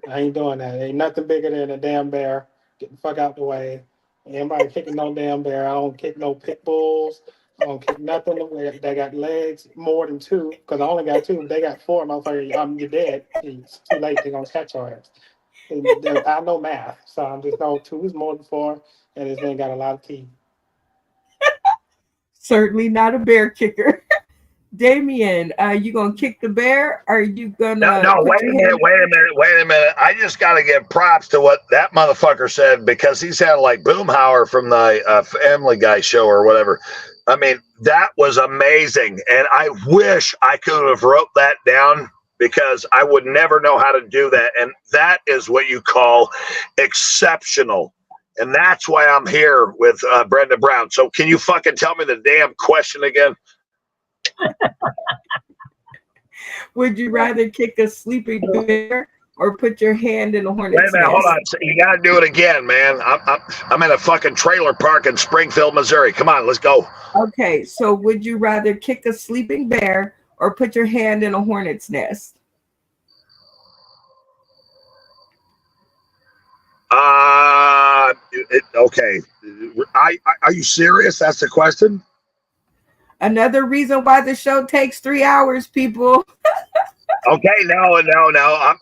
I ain't doing that. Ain't nothing bigger than a damn bear. Get the fuck out the way. Anybody kicking no damn bear. I don't kick no pit bulls. I don't kick nothing that got legs more than 2, because I only got 2. If they got 4, motherfucker, you're dead. It's too late. They're going to catch your ass. I know math, so I'm just know 2 is more than 4. and this man got a lot of teeth. Certainly not a bear kicker. Damien, you gonna kick the bear? Or are you gonna No, put wait a your minute, hand? wait a minute. I just got to give props to what that motherfucker said because he sounded like Boomhauer from the Family Guy show or whatever. I mean, that was amazing, and I wish I could have wrote that down because I would never know how to do that, and that is what you call exceptional. And that's why I'm here with Brenda Brown. So can you fucking tell me the damn question again? Would you rather kick a sleeping bear or put your hand in a Wait a hornet's minute, hold nest? on. You got to do it again, man. I'm in a fucking trailer park in Springfield, Missouri. Come on, let's go. Okay, so would you rather kick a sleeping bear or put your hand in a hornet's nest? Okay. Are you serious? That's the question? Another reason why the show takes 3 hours, people. Okay, no.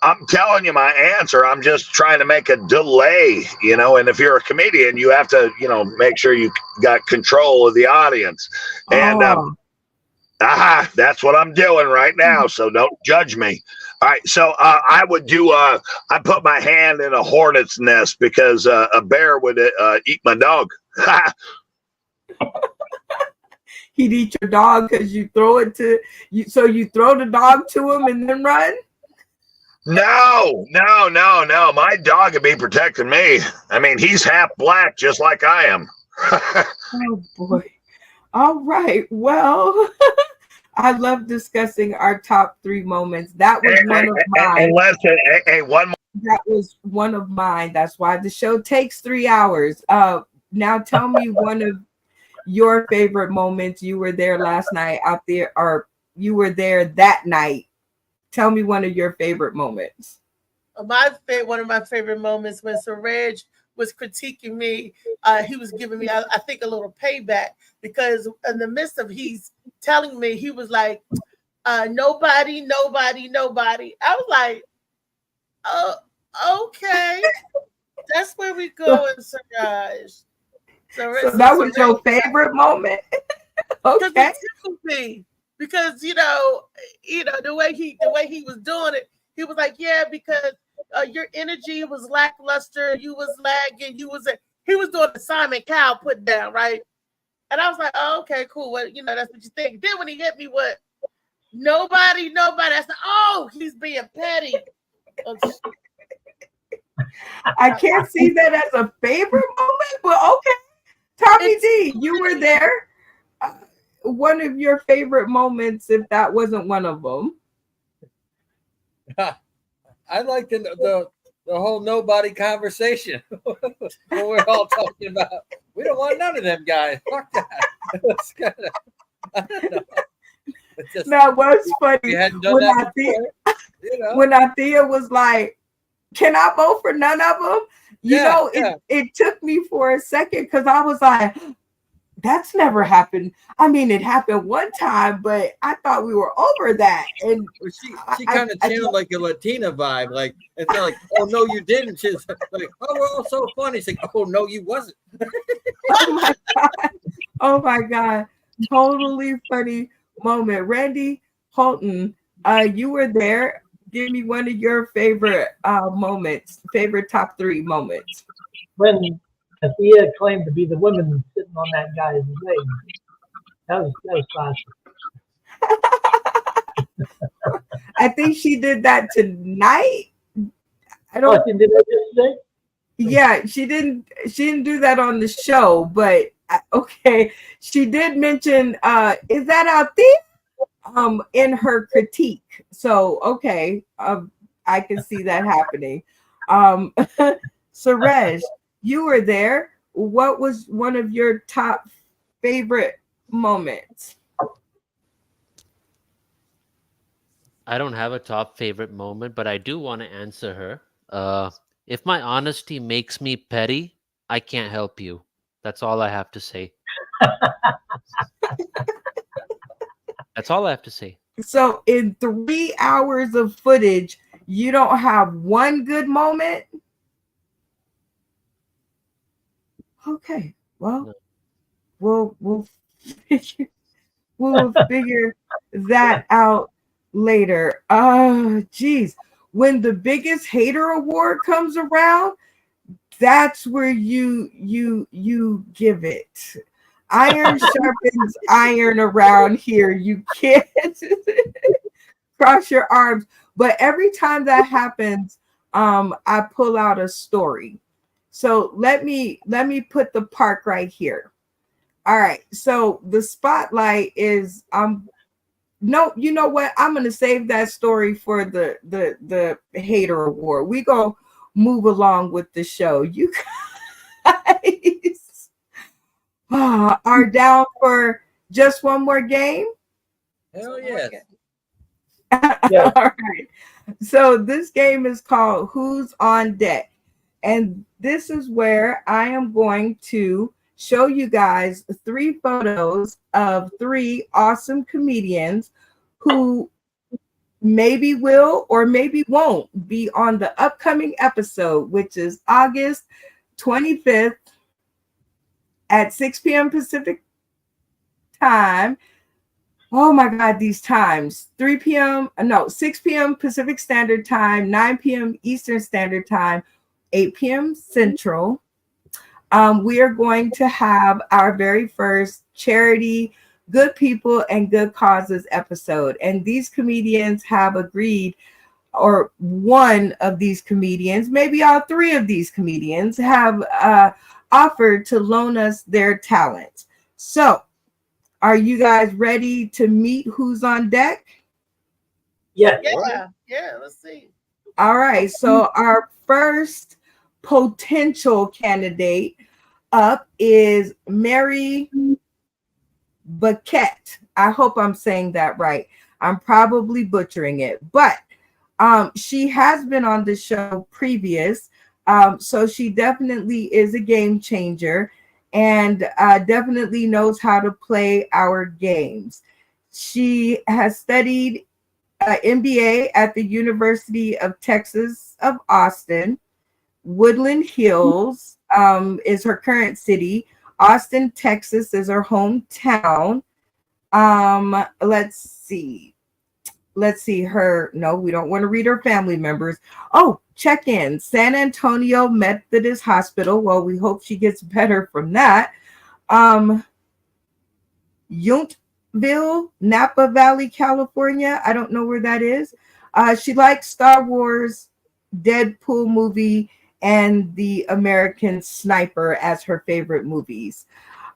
I'm telling you my answer. I'm just trying to make a delay, and if you're a comedian, you have to, make sure you got control of the audience. And that's what I'm doing right now. So don't judge me. All right, so I would do. I put my hand in a hornet's nest because a bear would eat my dog. He'd eat your dog because you throw it to you. So you throw the dog to him and then run? No. My dog would be protecting me. I mean, he's half black, just like I am. Oh boy. All right. Well, I love discussing our top 3 moments. That was one of mine. That was one of mine. That's why the show takes 3 hours. Now tell me one of your favorite moments. You were there last night out there, or you were there that night. Tell me one of your favorite moments. One of my favorite moments when Sir Reg was critiquing me. He was giving me, I think, a little payback because in the midst of he's telling me, he was like, nobody. I was like, oh, okay. That's where we go in Sir Raj. So that was your favorite moment? Okay. Because it tickled me. Because the way he was doing it, he was like, yeah, because your energy was lackluster, you was lagging, he was doing the Simon Cowell put down, right? And I was like, oh, okay, cool. Well, that's what you think. Then when he hit me with nobody, I said, oh, he's being petty. I can't see that as a favorite moment, but okay. Tommy D, you were there. One of your favorite moments, if that wasn't one of them. I like the whole nobody conversation. What we're all talking about. We don't want none of them guys. Fuck that. It's kinda, I don't know. That was funny. When Althea was like, can I vote for none of them? It took me for a second because I was like, that's never happened. I mean, it happened one time, but I thought we were over that. And she kind of channeled like a Latina vibe, like, and they're like, "Oh no, you didn't." She's like, "Oh, we're all so funny." She's like, "Oh no, you wasn't." Oh my god, totally funny moment. Randy Holton, you were there. Give me one of your favorite moments, favorite top 3 moments. When Thea claimed to be the woman sitting on that guy's leg. That was classic. I think she did that tonight. She did that yesterday? Yeah, she didn't do that on the show, but okay. She did mention is that out there? In her critique. So okay, I can see that happening. Suresh, you were there. What was one of your top favorite moments? I don't have a top favorite moment, but I do want to answer her. If my honesty makes me petty, I can't help you. That's all I have to say. That's all I have to say. So in 3 hours of footage, you don't have one good moment? Okay. Well, No. we'll figure, we'll figure that out later. Oh, geez. When the biggest hater award comes around, that's where you give it. Iron sharpens iron around here. You can't cross your arms. But every time that happens, I pull out a story. So let me put the park right here. All right. So the spotlight is no, you know what? I'm gonna save that story for the hater award. We gonna move along with the show. You guys are down for just one more game. Hell yes. Yes. All right. So this game is called Who's on Deck? And this is where I am going to show you guys 3 photos of 3 awesome comedians who maybe will or maybe won't be on the upcoming episode, which is August 25th at 6 p.m. Pacific time. Oh my God, these times 3 p.m. No, 6 p.m. Pacific Standard Time, 9 p.m. Eastern Standard Time, 8 p.m. Central. We are going to have our very first charity, good people and good causes episode. And these comedians have agreed, or one of these comedians, maybe all 3 of these comedians have offered to loan us their talents. So, are you guys ready to meet who's on deck? Yes. Yeah, let's see. All right. So our first potential candidate up is Mary Baquette. I hope I'm saying that right. I'm probably butchering it, but she has been on the show previous. So she definitely is a game changer and definitely knows how to play our games. She has studied MBA at the University of Texas of Austin. Woodland Hills is her current city. Austin, Texas is her hometown. Let's see her. No, we don't want to read her family members. Oh, check in San Antonio Methodist Hospital. Well, we hope she gets better from that. Yountville, Napa Valley, California. I don't know where that is. She likes Star Wars, Deadpool movie, and The American Sniper as her favorite movies.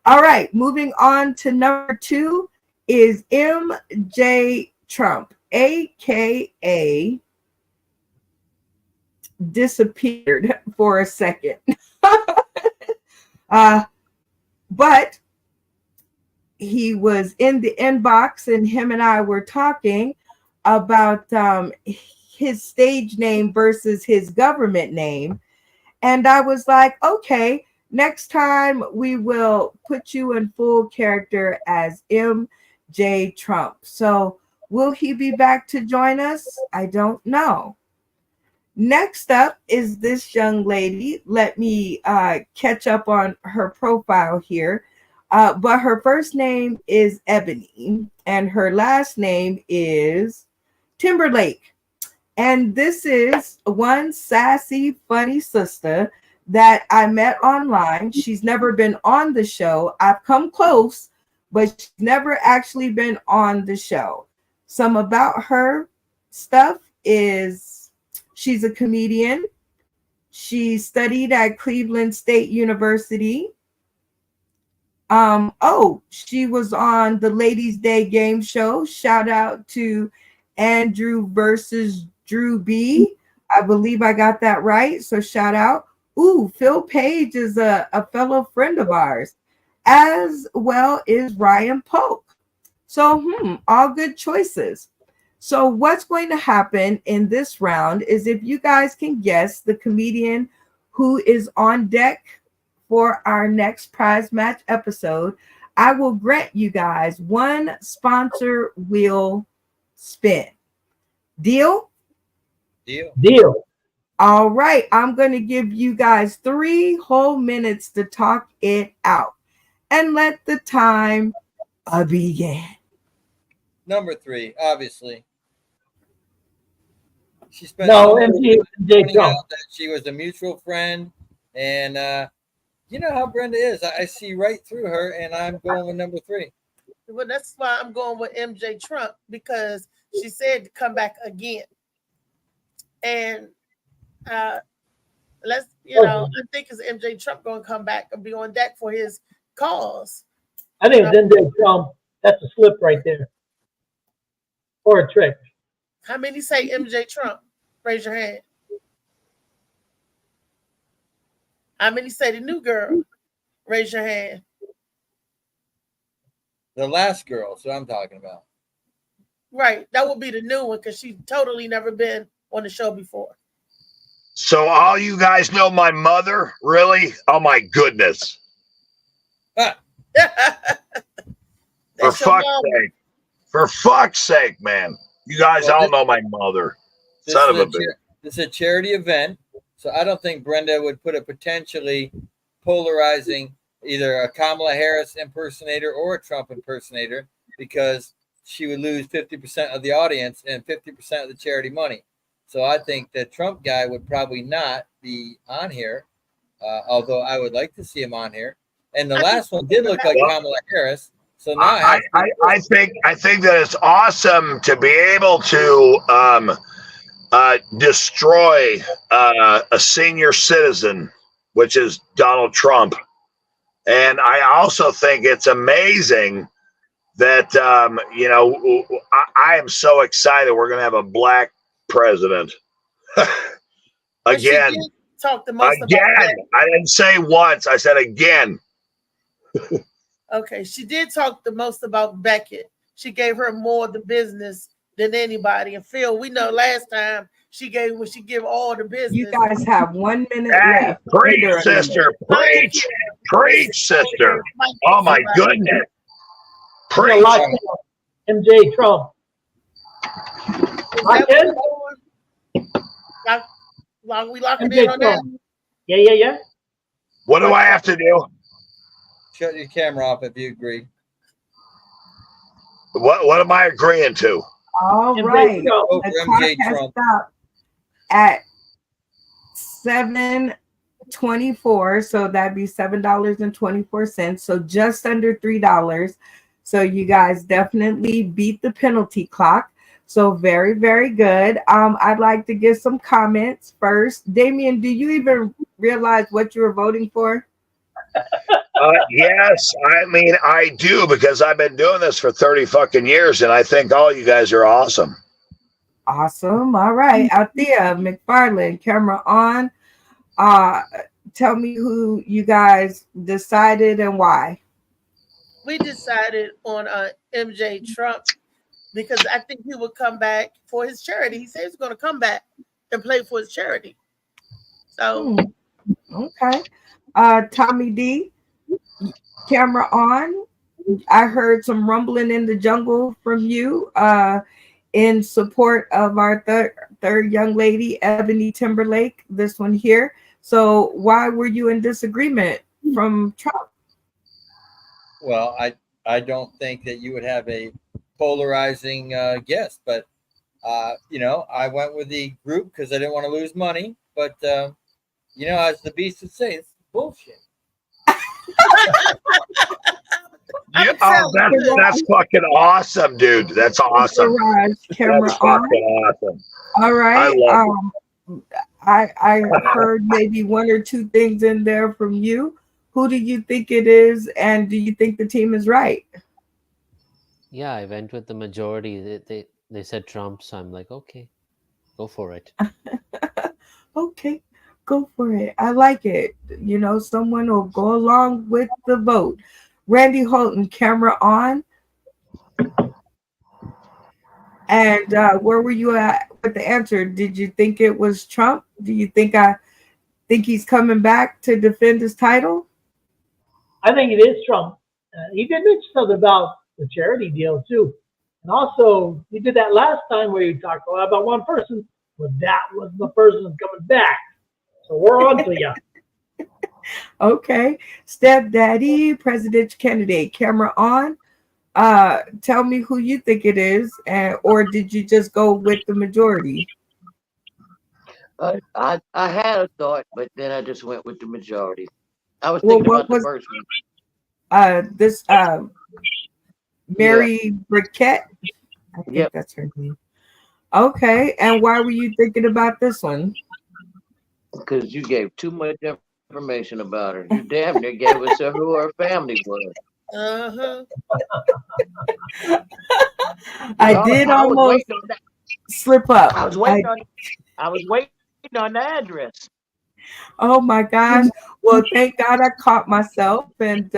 All right, moving on to number 2 is MJ Trump, aka disappeared for a second. But he was in the inbox and him and I were talking about his stage name versus his government name. And I was like, okay, next time we will put you in full character as MJ Trump. So will he be back to join us? I don't know. Next up is this young lady. Let me catch up on her profile here. But her first name is Ebony and her last name is Timberlake. And this is one sassy, funny sister that I met online. She's never been on the show. I've come close, but she's never actually been on the show. Some about her stuff is she's a comedian. She studied at Cleveland State University. She was on the Ladies' Day game show. Shout out to Andrew versus Drew B. I believe I got that right. So shout out. Ooh, Phil Page is a fellow friend of ours, as well is Ryan Polk. So, all good choices. So what's going to happen in this round is if you guys can guess the comedian who is on deck for our next prize match episode, I will grant you guys one sponsor wheel spin. Deal? Deal. Deal. All right, I'm going to give you guys 3 whole minutes to talk it out. And let the time begin. Number 3, obviously. She spent No, so much MJ, time MJ pointing Trump. out that she was a mutual friend. And you know how Brenda is. I see right through her, and I'm going with number 3. Well, that's why I'm going with MJ Trump, because she said to come back again. And I think it's MJ Trump going to come back and be on deck for his cause. I think it's MJ Trump. That's a slip right there. Or a trick. How many say MJ Trump? Raise your hand. How many say the new girl? Raise your hand. The last girl, so I'm talking about. Right. That would be the new one, because she's totally never been on the show before. So all you guys know my mother? Really? Oh my goodness. For fuck's sake. For fuck's sake, man. You guys all know my mother. Son of a bitch. This is a charity event, so I don't think Brenda would put a potentially polarizing either a Kamala Harris impersonator or a Trump impersonator, because she would lose 50% of the audience and 50% of the charity money. So I think the Trump guy would probably not be on here, although I would like to see him on here. And the last one did look like Kamala Harris. So now I think that it's awesome to be able to destroy a senior citizen, which is Donald Trump. And I also think it's amazing that I am so excited we're going to have a black president again. Talk the most again. about I didn't say once. I said again. Okay, she did talk the most about Beckett. She gave her more of the business than anybody. And Phil, we know last time she give all the business. You guys have 1 minute Hey, left. preach, sister. Preach. Preach, sister. Oh my goodness. Preach. MJ Trump. We locking in on that? Yeah. What do I have to do? Shut your camera off if you agree. What am I agreeing to? All right. The clock has stopped at 7:24, so that'd be $7.24. So just under $3. So you guys definitely beat the penalty clock. So very, very good. I'd like to get some comments first. Damien, do you even realize what you were voting for? Yes, I mean I do, because I've been doing this for 30 fucking years, and I think all you guys are awesome. Awesome. All right, Althea McFarland, camera on. Tell me who you guys decided and why. We decided on MJ Trump, because I think he would come back for his charity. He said he's going to come back and play for his charity. So, okay. Tommy D, camera on. I heard some rumbling in the jungle from you in support of our third young lady, Ebony Timberlake, this one here. So why were you in disagreement from Trump? Well, I don't think that you would have a polarizing guest, but I went with the group because I didn't want to lose money. But as the beast would say, it's bullshit. That's fucking awesome, dude. That's awesome. That's fucking awesome. All right. I heard maybe one or two things in there from you. Who do you think it is, and do you think the team is right? Yeah, I went with the majority. They said Trump, so I'm like, okay, go for it. Okay, go for it. I like it. Someone will go along with the vote. Randy Holton, camera on. And where were you at with the answer? Did you think it was Trump? Do you think he's coming back to defend his title? I think it is Trump. He did mention something about the charity deal too. And also, he did that last time where he talked about one person but that was the person coming back. So we're on to you. Okay. Stepdaddy, presidential candidate, camera on. Tell me who you think it is, or did you just go with the majority? I had a thought, but then I just went with the majority. I was Well, thinking what about the was first one. this Yeah, Mary Briquette? I think yep. that's her name. Okay, and why were you thinking about this one? Because you gave too much information about her. You damn near gave us who her family was. Uh-huh. I did I was almost waiting on that. slip up. I was waiting on the address. Oh my gosh. Well, thank God I caught myself. And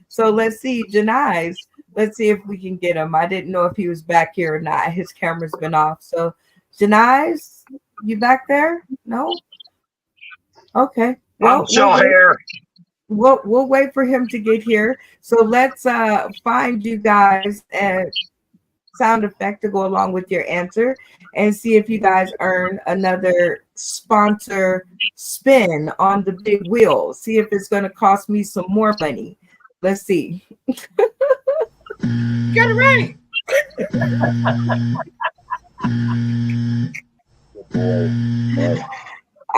so let's see, Janice. Let's see if we can get him. I didn't know if he was back here or not. His camera's been off. So, Janice, you back there? No? Okay. Well, I'm still here. We'll wait for him to get here. So let's find you guys and sound effect to go along with your answer and see if you guys earn another sponsor spin on the big wheel. See if it's going to cost me some more money. Let's see. Get it ready.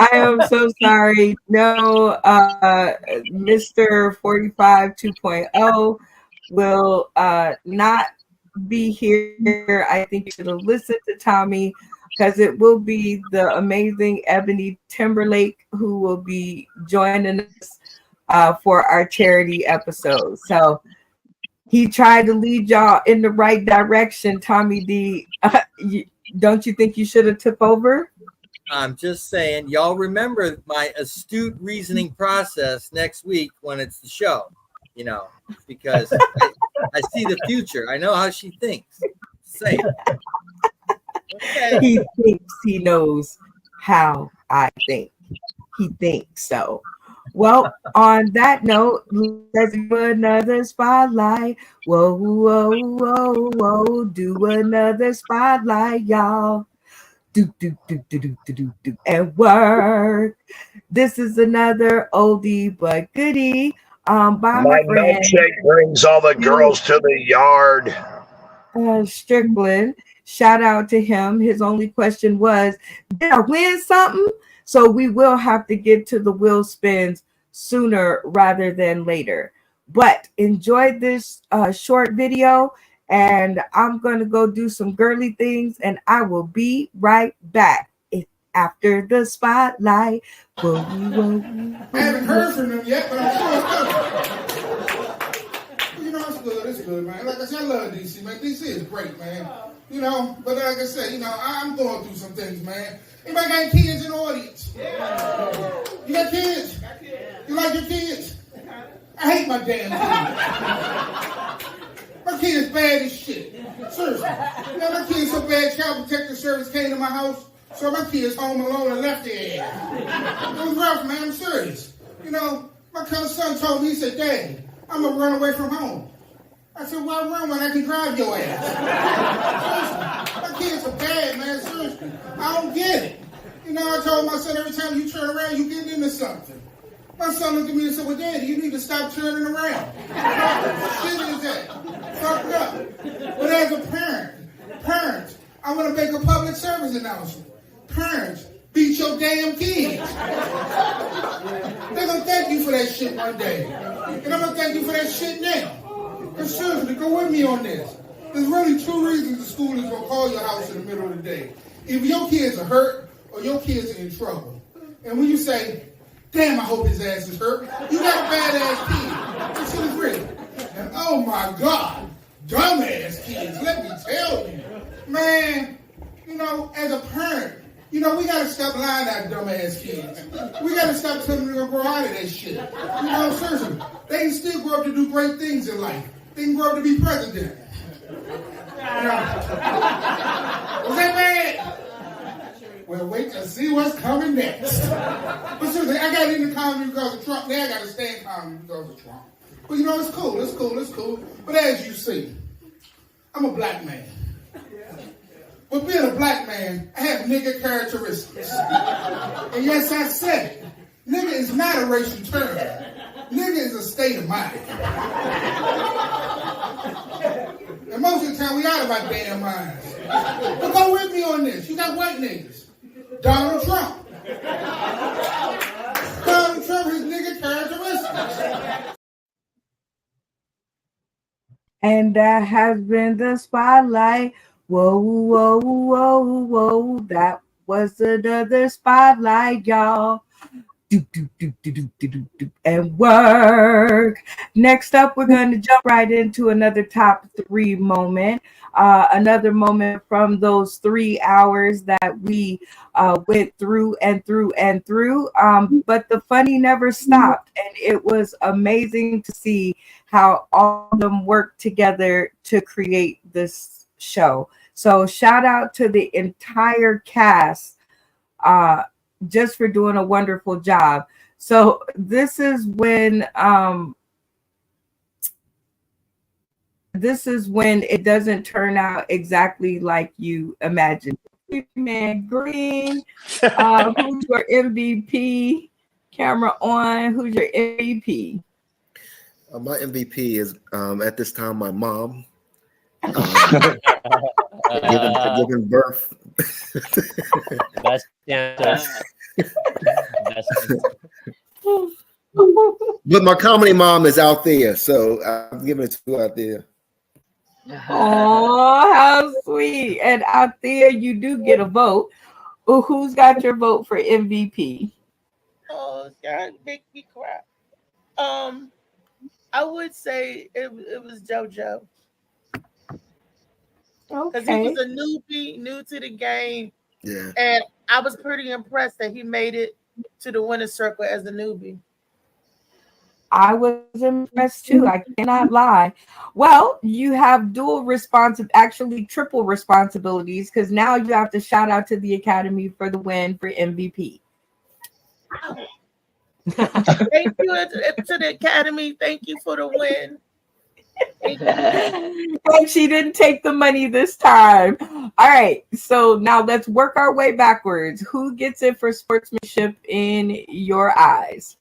I am so sorry. No, Mr. 45 2.0 will not be here. I think you should have listened to Tommy, because it will be the amazing Ebony Timberlake who will be joining us for our charity episode. So he tried to lead y'all in the right direction. Tommy D, don't you think you should have took over? I'm just saying, y'all remember my astute reasoning process next week when it's the show, because I see the future. I know how she thinks. Say it. Okay. He thinks he knows how I think. He thinks so. Well, on that note, let's do another spotlight. Whoa, whoa, whoa, whoa. Do another spotlight, y'all. Do, and work. This is another oldie but goodie. By my friend milkshake brings all the girls to the yard. Strickland. Shout out to him. His only question was, did I win something? So we will have to get to the wheel spins sooner rather than later. But enjoy this short video, and I'm going to go do some girly things, and I will be right back after the spotlight. Whoa, whoa, whoa. I haven't heard from them yet, but I'm sure it's coming. It's good. It's good, man. Like I said, I love DC, man. DC is great, man. But like I said, I'm going through some things, man. Anybody got kids in the audience? Yeah. You got kids? You like your kids? I hate my damn kids. My kid's bad as shit. Seriously. My kid's so bad, Child Protective Service came to my house, so my kid's home alone and left their ass. It was rough, man. I'm serious. My son told me, he said, Dad, I'm going to run away from home. I said, why run when I can drive your ass? Seriously. My kids are bad, man. Seriously. I don't get it. I told my son, every time you turn around, you getting into something. My son looked at me and said, well, Daddy, you need to stop turning around. What shit is that? Fucked up. But as a parent, I want to make a public service announcement. Parents, beat your damn kids. They're going to thank you for that shit one day. And I'm going to thank you for that shit now. And seriously, go with me on this. There's really two reasons the school is going to call your house in the middle of the day. Either your kids are hurt or your kids are in trouble. And when you say, damn, I hope his ass is hurt, you got a badass kid. That shit is real. And oh my God, dumbass kids, let me tell you. Man, as a parent, we got to stop lying at dumbass kids. We got to stop telling them to grow out of that shit. Seriously, they can still grow up to do great things in life. They can grow up to be president. Was that bad? Well, wait to see what's coming next. But seriously, I got into comedy because of Trump. Now I got to stay in comedy because of Trump. But it's cool. It's cool. But as you see, I'm a black man. But being a black man, I have nigga characteristics. And yes, I said it. Nigga is not a racial term. Nigga is a state of mind. And most of the time, we out of our damn minds. But go with me on this. You got white niggas. Donald Trump. Donald Trump, his nigga characteristics. And that has been the spotlight. Whoa, whoa, whoa, whoa. That was another spotlight, y'all. Do, do, do, do, do, do, do, do, and work. Next up, we're going to jump right into another top 3 moment. Another moment from those 3 hours that we went through and through and through. But the funny never stopped. And it was amazing to see how all of them worked together to create this show. So shout out to the entire cast. Just for doing a wonderful job. So this is when it doesn't turn out exactly like you imagined. Man, Green, who's your MVP? Camera on. Who's your MVP? My MVP is at this time my mom. Giving birth. Best answer. But my comedy mom is out there, so I'm giving it to her out there. Oh, how sweet. And out there, you do get a vote. Well, who's got your vote for MVP? Oh, God, make me cry. I would say it was JoJo. Because he was a newbie, new to the game. Yeah. And I was pretty impressed that he made it to the winner's circle as a newbie. I was impressed too. I cannot lie. Well, you have actually triple responsibilities, because now you have to shout out to the Academy for the win for MVP. Thank you to the Academy. Thank you for the win. And she didn't take the money this time. All right, so now let's work our way backwards. Who gets it for sportsmanship in your eyes?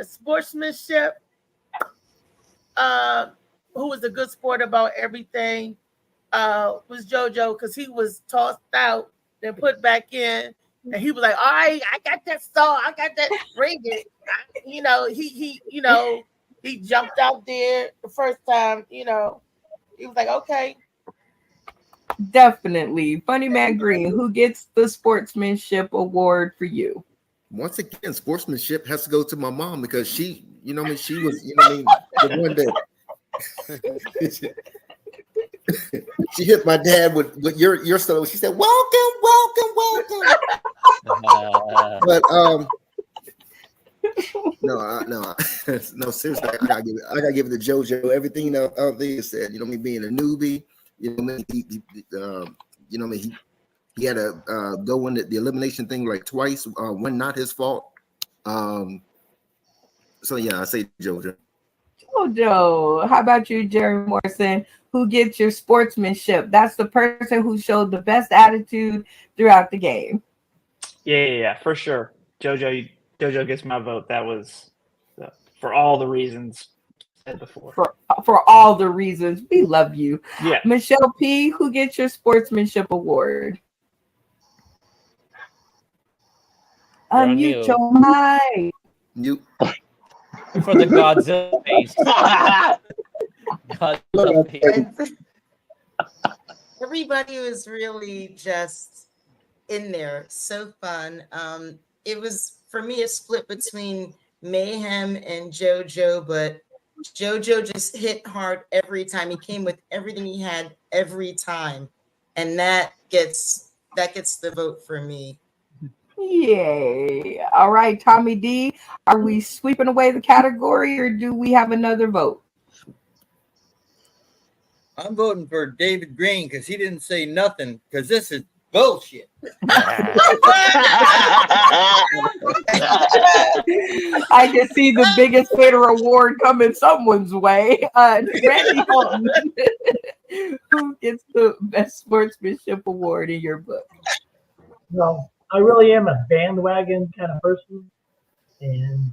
Sportsmanship. Who was a good sport about everything was JoJo, because he was tossed out then put back in, and he was like, "All right, I got that star, I got that ring it." He jumped out there the first time. He was like, "Okay." Definitely. Funny Man Green, who gets the sportsmanship award for you? Once again, sportsmanship has to go to my mom, because she was, the one that she hit my dad with your solo. She said, "Welcome, welcome, welcome." But no, seriously, I gotta give it to JoJo. Everything out there said, being a newbie, he had to go in the elimination thing like twice, when not his fault. So yeah, I say JoJo. JoJo. How about you, Jerry Morrison? Who gets your sportsmanship? That's the person who showed the best attitude throughout the game. Yeah, for sure. JoJo gets my vote. That was for all the reasons said before. For all the reasons, we love you. Yeah. Michelle P., who gets your sportsmanship award? Unmute your mic. Mute. For the Godzilla face. Godzilla face. Everybody was really just in there. So fun. It was, for me, a split between Mayhem and JoJo, but JoJo just hit hard every time. He came with everything he had every time, and that gets the vote for me. Yay. All right, Tommy D, are we sweeping away the category, or do we have another vote? I'm voting for David Green, because he didn't say nothing, because this is bullshit. I can see the biggest hitter award coming someone's way. Randy Holton. Who gets the best sportsmanship award in your book? Well, I really am a bandwagon kind of person, and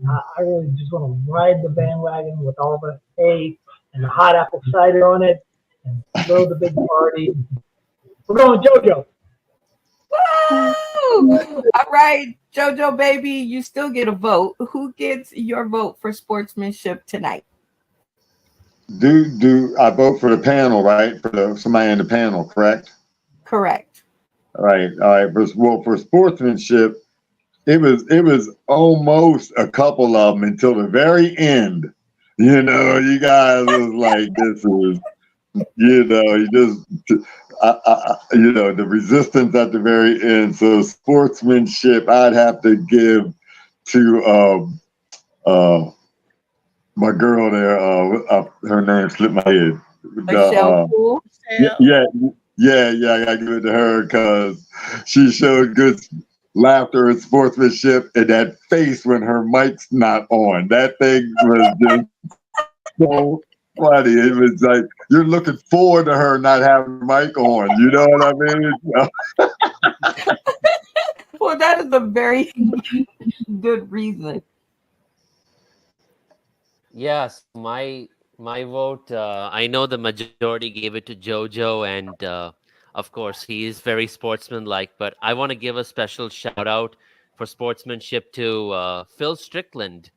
I really just want to ride the bandwagon with all the hay and the hot apple cider on it, and throw the big party. We're going JoJo. Woo! All right, JoJo baby, you still get a vote. Who gets your vote for sportsmanship tonight? Do I vote for the panel, right? For somebody in the panel, correct? Correct. All right. For sportsmanship, it was almost a couple of them until the very end. You know, you guys was like, this is, you know, you just, you know, the resistance at the very end. So sportsmanship, I'd have to give to my girl there. Her name slipped my head. Michelle Poole. Yeah. I gotta give it to her because she showed good laughter and sportsmanship, and that face when her mic's not on. That thing was just so funny. It was like you're looking forward to her not having her mic on. You know what I mean? Well, that is a very good reason. Yes, my vote. I know the majority gave it to JoJo, and of course he is very sportsmanlike. But I want to give a special shout out for sportsmanship to Phil Strickland,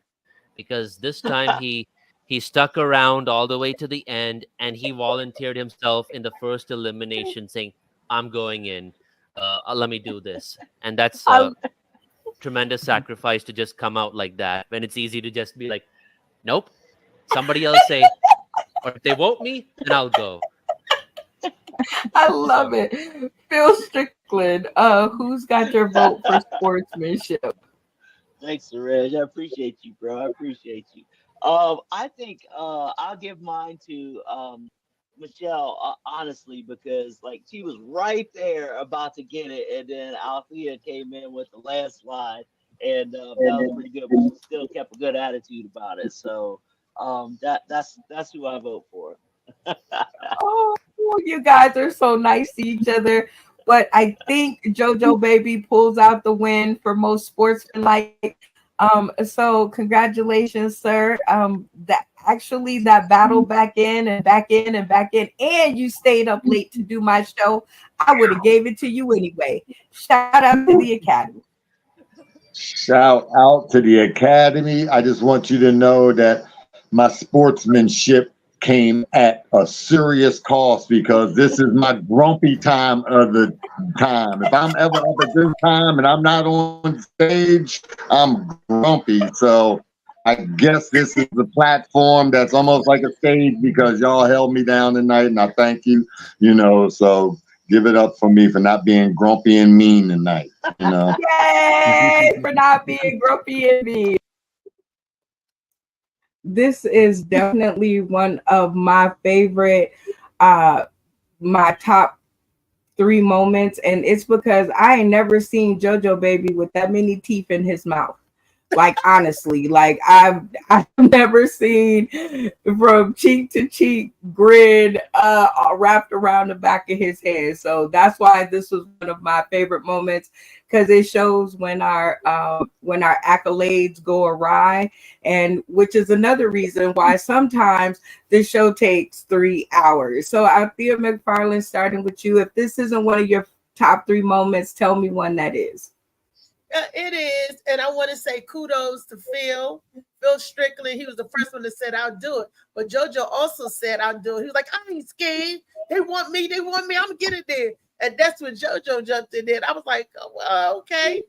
because this time he stuck around all the way to the end, and he volunteered himself in the first elimination, saying, "I'm going in. Let me do this," and that's a tremendous sacrifice to just come out like that when it's easy to just be like, nope. Somebody else say, or if they vote me, then I'll go. I love it. Phil Strickland, who's got your vote for sportsmanship? Thanks, Reg. I appreciate you, bro. I appreciate you. I think I'll give mine to Michelle, honestly, because like she was right there about to get it, and then Althea came in with the last slide, and that was pretty good. But she still kept a good attitude about it. So that's who I vote for. Oh, you guys are so nice to each other. But I think JoJo baby pulls out the win for most sportsmanlike. So congratulations, sir. That battle back in and back in and back in, and you stayed up late to do my show. I would have gave it to you anyway. Shout out to the Academy. Shout out to the Academy. I just want you to know that my sportsmanship came at a serious cost because this is my grumpy time of the time. If I'm ever up at this time and I'm not on stage, I'm grumpy. So I guess this is the platform that's almost like a stage because y'all held me down tonight, and I thank you. You know, so give it up for me for not being grumpy and mean tonight. You know, Yay for not being grumpy and mean. This is definitely one of my favorite, my top 3 moments, and it's because I ain't never seen JoJo baby with that many teeth in his mouth. Like honestly, like I've never seen from cheek to cheek grin wrapped around the back of his head. So that's why this was one of my favorite moments, because it shows when our accolades go awry, and which is another reason why sometimes this show takes 3 hours. So Althea McFarland, starting with you, if this isn't one of your top 3 moments, tell me one that is. It is, and I want to say kudos to Phil Strickland. He was the first one that said I'll do it, but JoJo also said I'll do it. He was like, I ain't scared. They want me. I'm gonna get it there, and that's when JoJo jumped in there. I was like, oh, well, okay.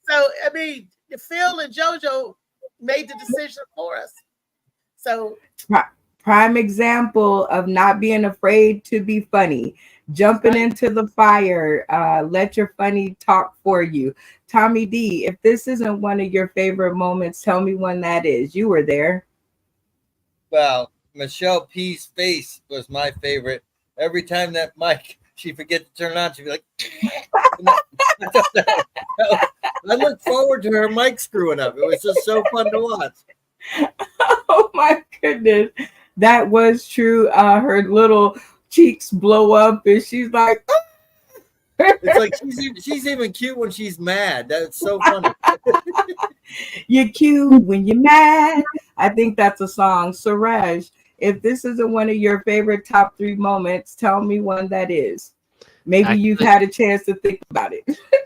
So I mean, Phil and JoJo made the decision for us. So prime example of not being afraid to be funny, jumping into the fire. Let your funny talk for you. Tommy D, if this isn't one of your favorite moments, tell me one that is. You were there. Well, Michelle P's face was my favorite. Every time that mic, she forget to turn it on, she'd be like, I look forward to her mic screwing up. It was just so fun to watch. Oh my goodness. That was true. Her little cheeks blow up, and she's like, It's like she's even cute when she's mad. That's so funny. "You're cute when you're mad." I think that's a song. Suraj, if this isn't one of your favorite top 3 moments, tell me one that is. Maybe you've Actually, had a chance to think about it.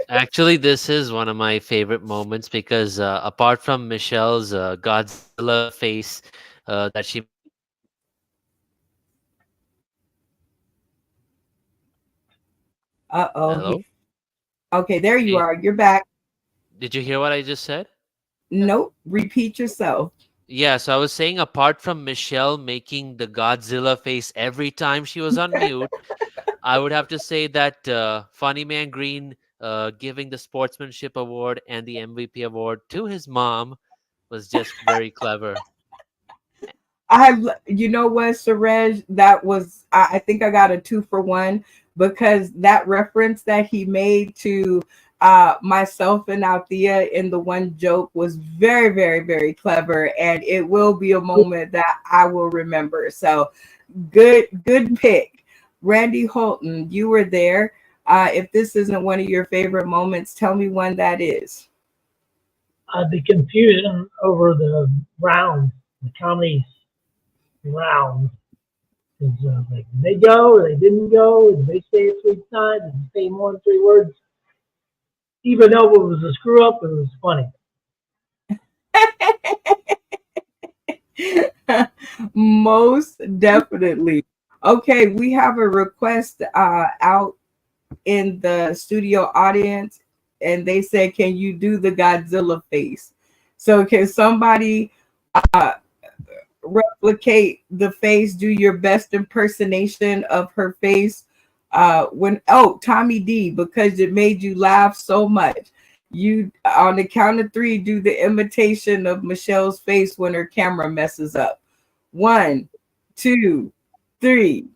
actually, this is one of my favorite moments because apart from Michelle's Godzilla face that she Uh-oh. hello, Okay, there you Eh, are. You're back. did you hear what I just said? Nope. Repeat yourself. Yeah, so I was saying apart from Michelle making the Godzilla face every time she was on mute, I would have to say that Funny Man Green giving the Sportsmanship Award and the MVP award to his mom was just very clever. You know what, Suraj? That was, I think I got a 2 for 1 because that reference that he made to myself and Althea in the one joke was very, very, very clever, and it will be a moment that I will remember. So, good pick, Randy Holton. You were there. If this isn't one of your favorite moments, tell me one that is. The confusion over the round, the comedy round. Is like, did they go or they didn't go? Did they say it 3 times? Did they say more than 3 words? Even though it was a screw up, it was funny. Most definitely. Okay, we have a request out in the studio audience, and they said, "Can you do the Godzilla face?" So, can somebody replicate the face? Do your best impersonation of her face. When Tommy D, because it made you laugh so much. You on the count of 3, do the imitation of Michelle's face when her camera messes up. 1, 2, 3.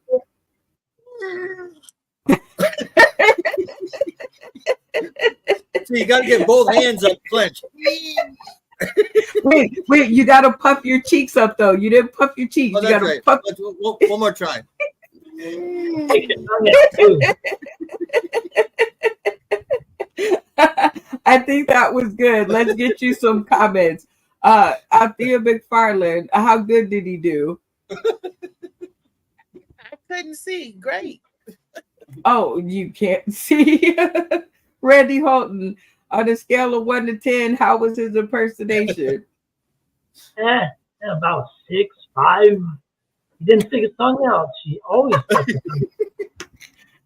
So you got to get both hands up clenched. Wait, you gotta puff your cheeks up though. You didn't puff your cheeks. Oh, You that's gotta right. puff. One more try. I think that was good. Let's get you some comments. Althea McFarland, how good did he do? I couldn't see. Great. Oh, you can't see. Randy Holton, on a scale of 1 to 10, how was his impersonation? About 6, 5. He didn't stick his tongue out. She always stuck his tongue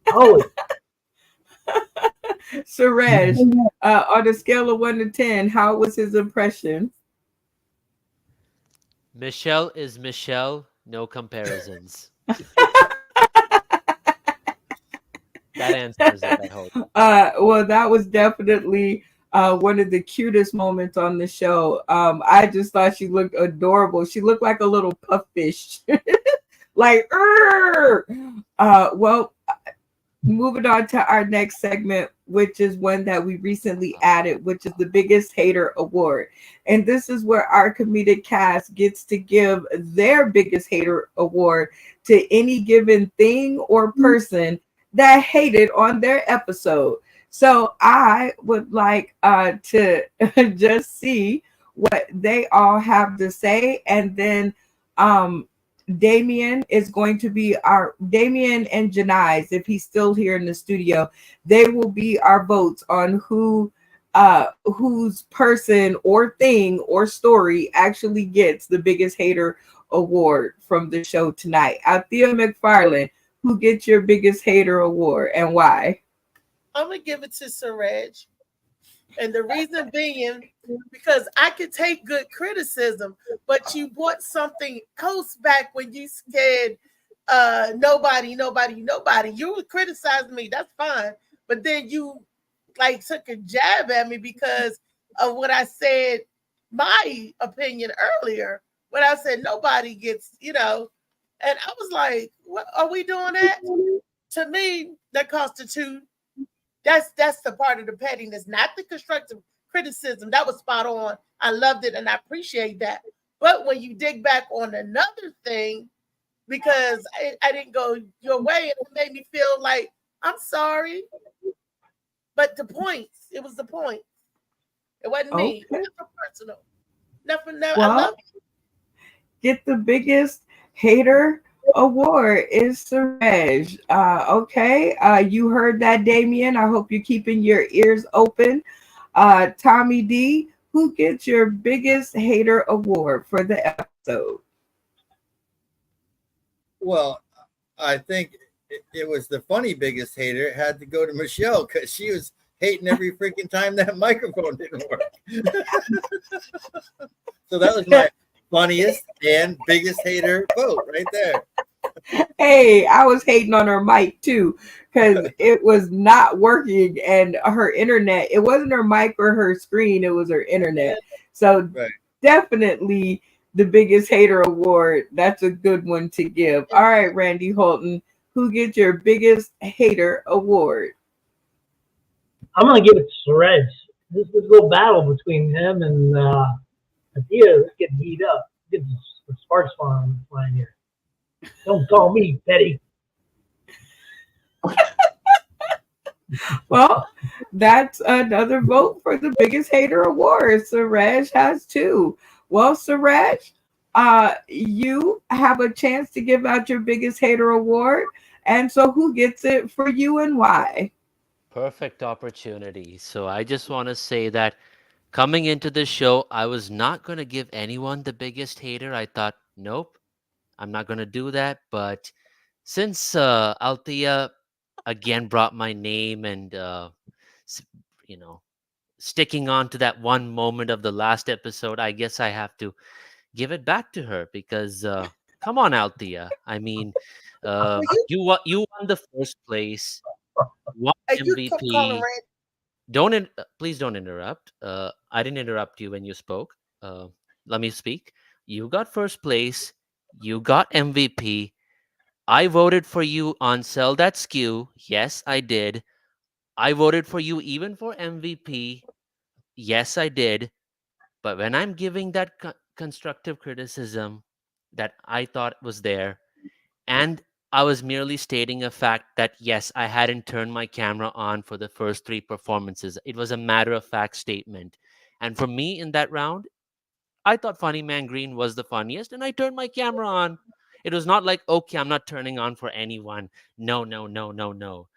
out. Always. Suraj, on a scale of 1 to 10, how was his impression? Michelle is Michelle, no comparisons. That answers it, I hope. Well, that was definitely one of the cutest moments on the show. I just thought she looked adorable. She looked like a little puff fish. Like, well, moving on to our next segment, which is one that we recently added, which is the Biggest Hater Award. And this is where our comedic cast gets to give their Biggest Hater Award to any given thing or person that hated on their episode. So I would like to just see what they all have to say, and then Damien is going to be Damien and Janice, if he's still here in the studio, they will be our votes on whose person or thing or story actually gets the Biggest Hater Award from the show tonight. Althea McFarland, who gets your Biggest Hater Award and why? I'm gonna give it to Suraj. And the reason being, because I could take good criticism, but you brought something else back when you said nobody. You would criticize me, that's fine. But then you like took a jab at me because of what I said, my opinion earlier, when I said nobody gets, and I was like, what are we doing that? To me, that constitutes that's the part of the pettiness, not the constructive criticism. That was spot on. I loved it and I appreciate that. But when you dig back on another thing, because I didn't go your way, and it made me feel like I'm sorry. But the points, it was the points. It wasn't me. Okay. Nothing personal. Nothing. No, I Well, love you. get the biggest hater award is Surej. Okay. You heard that, Damien. I hope you're keeping your ears open. Tommy D, who gets your biggest hater award for the episode? Well, I think it was the funny biggest hater. It had to go to Michelle because she was hating every freaking time that microphone didn't work. So that was my funniest and biggest hater vote right there. Hey, I was hating on her mic too because it was not working, and her internet, it wasn't her mic or her screen, it was her internet. So Right. definitely the biggest hater award. That's a good one to give. All right, Randy Holton, who gets your biggest hater award? I'm gonna give it to Surej. This little battle between him and Adia is getting heat up. Getting the sparks flying here. Don't call me petty. Well, that's another vote for the biggest hater award. Surej has two. Well, Surej, you have a chance to give out your biggest hater award. And so who gets it for you and why? Perfect opportunity. So I just want to say that coming into the show, I was not going to give anyone the biggest hater. I thought, nope, I'm not going to do that. But since Althea again brought my name and, you know, sticking on to that one moment of the last episode, I guess I have to give it back to her because, come on, Althea. I mean, you won the first place, won You kept calling MVP. Please don't interrupt. I didn't interrupt you when you spoke. Let me speak. You got first place. You got MVP. I voted for you on Sell That Skew. Yes, I did. I voted for you even for MVP. Yes, I did. But when I'm giving that constructive criticism that I thought was there, and I was merely stating a fact that, yes, I hadn't turned my camera on for the first three performances. It was a matter of fact statement. And for me in that round, I thought Funny Man Green was the funniest, and I turned my camera on. It was not like, okay, I'm not turning on for anyone. No, no, no, no, no.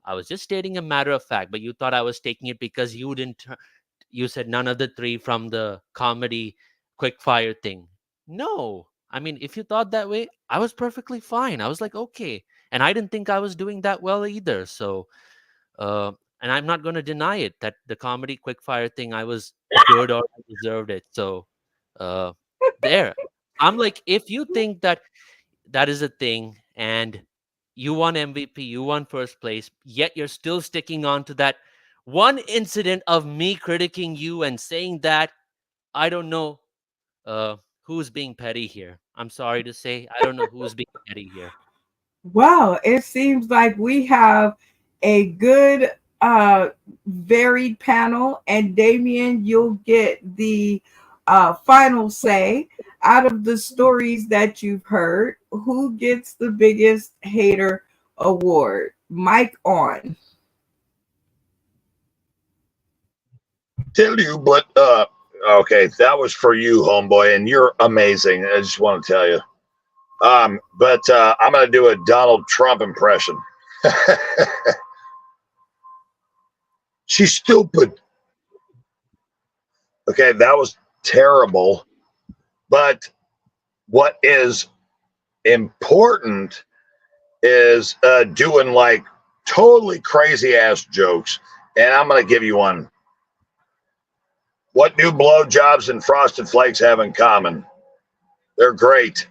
I was just stating a matter of fact, but you thought I was taking it because you didn't. You said none of the three from the comedy quickfire thing. No. I mean, if you thought that way, I was perfectly fine. I was like, okay. And I didn't think I was doing that well either. So, and I'm not going to deny it that the comedy quickfire thing, I was good or I deserved it. So, uh, there. I'm like, if you think that that is a thing and you won MVP, you won first place, yet you're still sticking on to that one incident of me critiquing you and saying that, I don't know who's being petty here. I'm sorry to say, I don't know who's being petty here. Well, it seems like we have a good varied panel, and Damien, you'll get the final say. Out of the stories that you've heard, who gets the biggest hater award? Mic on. Tell you, but okay, that was for you, homeboy, and you're amazing. I just want to tell you. But I'm gonna do a Donald Trump impression. She's stupid. Okay, that was terrible. But what is important is doing like totally crazy ass jokes. And I'm gonna give you one. What do blowjobs and Frosted Flakes have in common? They're great.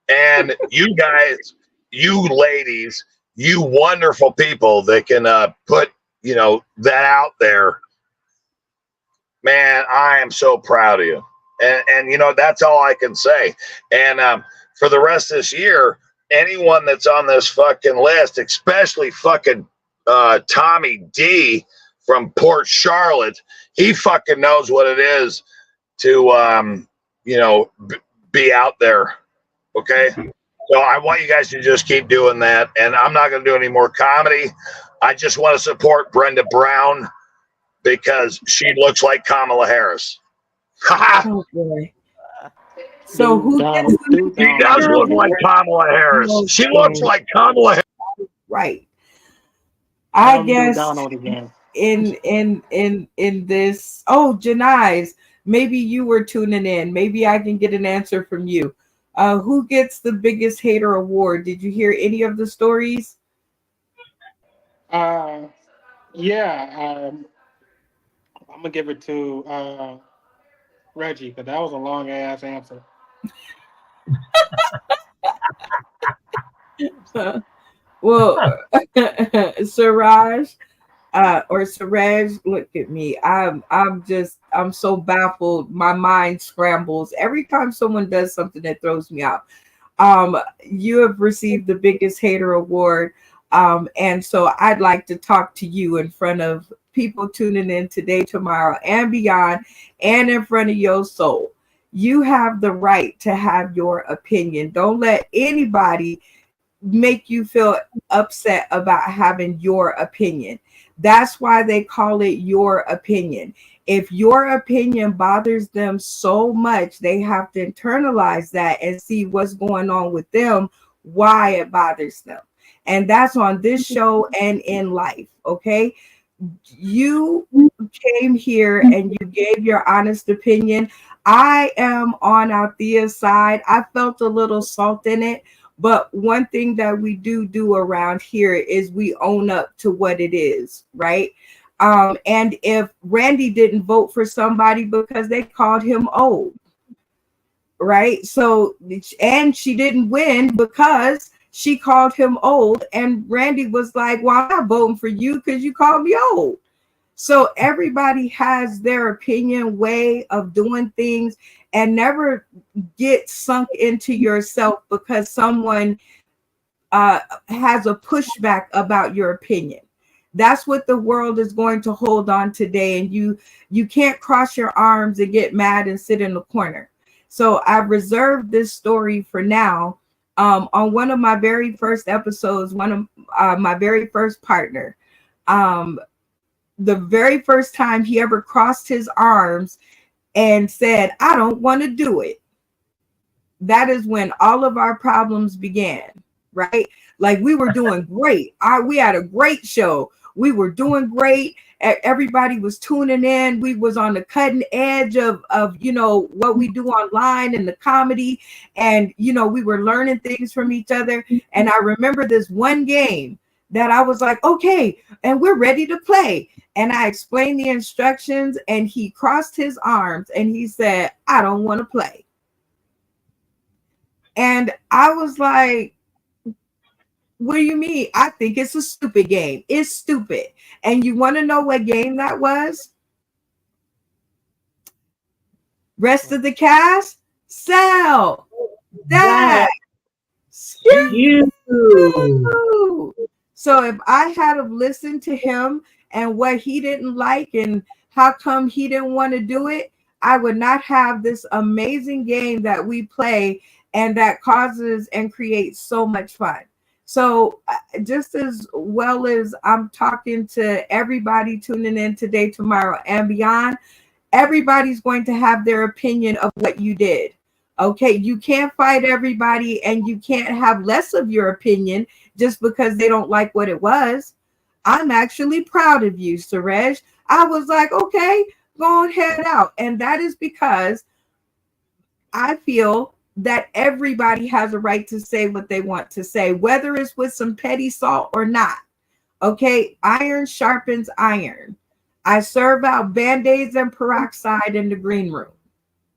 And you guys, you ladies, you wonderful people that can put, that out there. Man, I am so proud of you. And that's all I can say. And for the rest of this year, anyone that's on this fucking list, especially fucking Tommy D from Port Charlotte, he fucking knows what it is to, be out there. Okay. So I want you guys to just keep doing that. And I'm not going to do any more comedy. I just want to support Brenda Brown because she looks like Kamala Harris. Oh boy. So who gets the She does look like Kamala Harris. She looks like Kamala Harris. Right. I do guess Donald again. in this. Oh, Janais, maybe you were tuning in. Maybe I can get an answer from you. Who gets the biggest hater award? Did you hear any of the stories? Yeah, I'm gonna give it to Reggie, because that was a long ass answer. Well, Siraj, or Siraj, look at me. I'm so baffled. My mind scrambles every time someone does something that throws me out. You have received the biggest hater award. And so I'd like to talk to you in front of people tuning in today, tomorrow, and beyond, and in front of your soul. You have the right to have your opinion. Don't let anybody make you feel upset about having your opinion. That's why they call it your opinion. If your opinion bothers them so much, they have to internalize that and see what's going on with them, why it bothers them. And that's on this show and in life. Okay. You came here and you gave your honest opinion. I am on Althea's side. I felt a little salt in it. But one thing that we do around here is we own up to what it is, right? And if Randy didn't vote for somebody because they called him old, right? So, and she didn't win because she called him old, and Randy was like, well, I'm not voting for you because you called me old. So everybody has their opinion, way of doing things, and never get sunk into yourself because someone has a pushback about your opinion. That's what the world is going to hold on today, and you can't cross your arms and get mad and sit in the corner. So I've reserved this story for now. On one of my very first episodes, one of my very first partner, the very first time he ever crossed his arms and said, I don't want to do it, that is when all of our problems began, right? Like we were doing great. We had a great show. We were doing great. Everybody was tuning in. We was on the cutting edge of what we do online and the comedy. And, we were learning things from each other. And I remember this one game that I was like, okay, and we're ready to play. And I explained the instructions, and he crossed his arms and he said, I don't want to play. And I was like, what do you mean? I think it's a stupid game. It's stupid. And you want to know what game that was? Rest of the cast? Sal. That. You. So if I had have listened to him and what he didn't like and how come he didn't want to do it, I would not have this amazing game that we play and that causes and creates so much fun. So just as well as I'm talking to everybody tuning in today, tomorrow, and beyond, everybody's going to have their opinion of what you did. Okay, you can't fight everybody, and you can't have less of your opinion just because they don't like what it was. I'm actually proud of you, Suresh. I was like, okay, go on, head out. And that is because I feel that everybody has a right to say what they want to say, whether it's with some petty salt or not. Okay, iron sharpens iron. I serve out Band-Aids and peroxide in the green room.